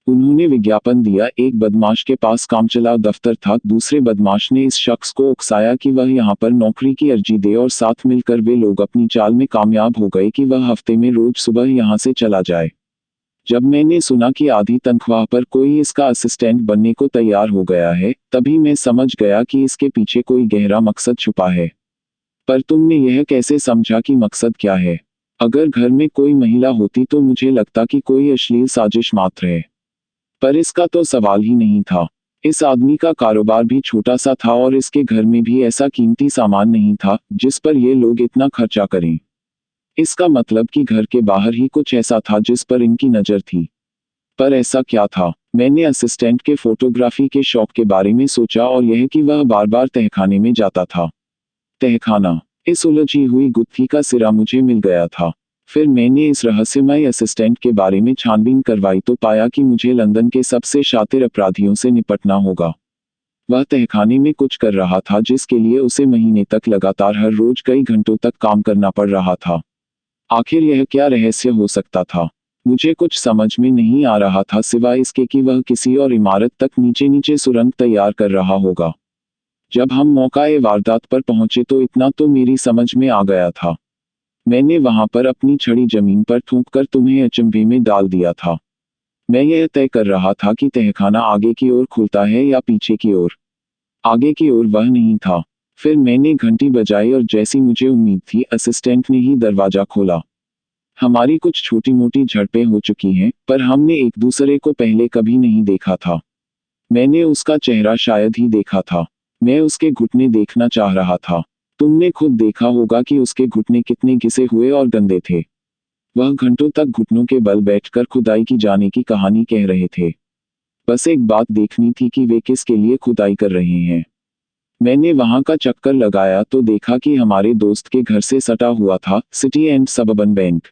उन्होंने विज्ञापन दिया, एक बदमाश के पास कामचलाउ दफ्तर था, दूसरे बदमाश ने इस शख्स को उकसाया कि वह यहाँ पर नौकरी की अर्जी दे और साथ मिलकर वे लोग अपनी चाल में कामयाब हो गए कि वह हफ्ते में रोज सुबह यहाँ से चला जाए। जब मैंने सुना कि आधी तनख्वाह पर कोई इसका असिस्टेंट बनने को तैयार हो गया है, तभी मैं समझ गया कि इसके पीछे कोई गहरा मकसद छुपा है। पर तुमने यह कैसे समझा कि मकसद क्या है? अगर घर में कोई महिला होती तो मुझे लगता कि कोई अश्लील साजिश मात्र है, पर इसका तो सवाल ही नहीं था। इस आदमी का कारोबार भी छोटा सा था और इसके घर में भी ऐसा कीमती सामान नहीं था जिस पर ये लोग इतना खर्चा करें। इसका मतलब कि घर के बाहर ही कुछ ऐसा था जिस पर इनकी नजर थी। पर ऐसा क्या था? मैंने असिस्टेंट के फोटोग्राफी के शौक के बारे में सोचा और यह कि वह बार बार तहखाने में जाता था। तहखाना, इस उलझी हुई गुत्थी का सिरा मुझे मिल गया था। फिर मैंने इस रहस्यमय असिस्टेंट के बारे में छानबीन करवाई तो पाया कि मुझे लंदन के सबसे शातिर अपराधियों से निपटना होगा। वह तहखाने में कुछ कर रहा था जिसके लिए उसे महीने तक लगातार हर रोज कई घंटों तक काम करना पड़ रहा था। आखिर यह क्या रहस्य हो सकता था? मुझे कुछ समझ में नहीं आ रहा था सिवाय इसके कि वह किसी और इमारत तक नीचे नीचे सुरंग तैयार कर रहा होगा। जब हम मौका-ए वारदात पर पहुंचे तो इतना तो मेरी समझ में आ गया था। मैंने वहां पर अपनी छड़ी जमीन पर ठोंककर तुम्हें अचंभे में डाल दिया था। मैं यह तय कर रहा था कि तहखाना आगे की ओर खुलता है या पीछे की ओर। आगे की ओर वह नहीं था। फिर मैंने घंटी बजाई और जैसी मुझे उम्मीद थी असिस्टेंट ने ही दरवाजा खोला। हमारी कुछ छोटी मोटी झड़पें हो चुकी हैं, पर हमने एक दूसरे को पहले कभी नहीं देखा था। मैंने उसका चेहरा शायद ही देखा था। मैं उसके घुटने देखना चाह रहा था। तुमने खुद देखा होगा कि उसके घुटने कितने घिसे हुए और गंदे थे। वह घंटों तक घुटनों के बल बैठकर खुदाई की जाने की कहानी कह रहे थे। बस एक बात देखनी थी कि वे किसके लिए खुदाई कर रहे हैं। मैंने वहां का चक्कर लगाया तो देखा कि हमारे दोस्त के घर से सटा हुआ था सिटी एंड सबर्बन बैंक।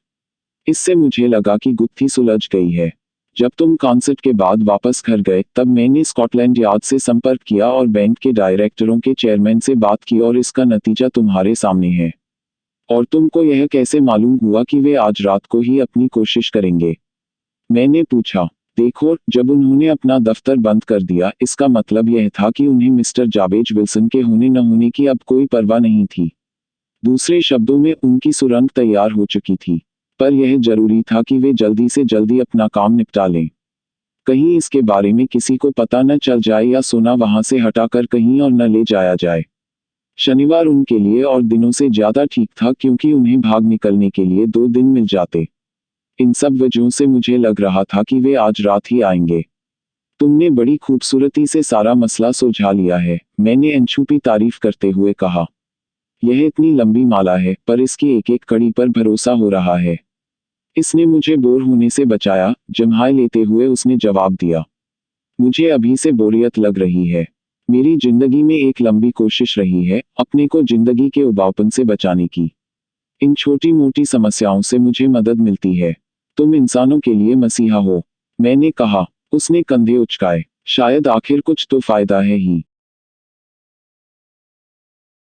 इससे मुझे लगा कि गुत्थी सुलझ गई है। जब तुम कॉन्सर्ट के बाद वापस घर गए तब मैंने स्कॉटलैंड यार्ड से संपर्क किया और बैंक के डायरेक्टरों के चेयरमैन से बात की और इसका नतीजा तुम्हारे सामने है। और तुमको यह कैसे मालूम हुआ कि वे आज रात को ही अपनी कोशिश करेंगे? मैंने पूछा। देखो, जब उन्होंने अपना दफ्तर बंद कर दिया इसका मतलब यह था कि उन्हें मिस्टर जाबेज विल्सन के होने न होने की अब कोई परवाह नहीं थी। दूसरे शब्दों में उनकी सुरंग तैयार हो चुकी थी। पर यह जरूरी था कि वे जल्दी से जल्दी अपना काम निपटा लें। कहीं इसके बारे में किसी को पता न चल जाए या सोना वहां से हटाकर कहीं और न ले जाया जाए। शनिवार उनके लिए और दिनों से ज्यादा ठीक था क्योंकि उन्हें भाग निकलने के लिए 2 दिन मिल जाते। इन सब वजहों से मुझे लग रहा था कि वे आज रात ही आएंगे। तुमने बड़ी खूबसूरती से सारा मसला सुलझा लिया है, मैंने अनछुपी तारीफ करते हुए कहा। यह इतनी लंबी माला है, पर इसकी एक एक कड़ी पर भरोसा हो रहा है। इसने मुझे बोर होने से बचाया, जम्हाई लेते हुए उसने जवाब दिया। मुझे अभी से बोरियत लग रही है। मेरी जिंदगी में एक लंबी कोशिश रही है अपने को जिंदगी के उबाऊपन से बचाने की। इन छोटी मोटी समस्याओं से मुझे मदद मिलती है। तुम इंसानों के लिए मसीहा हो, मैंने कहा। उसने कंधे उचकाए। शायद आखिर कुछ तो फायदा है ही।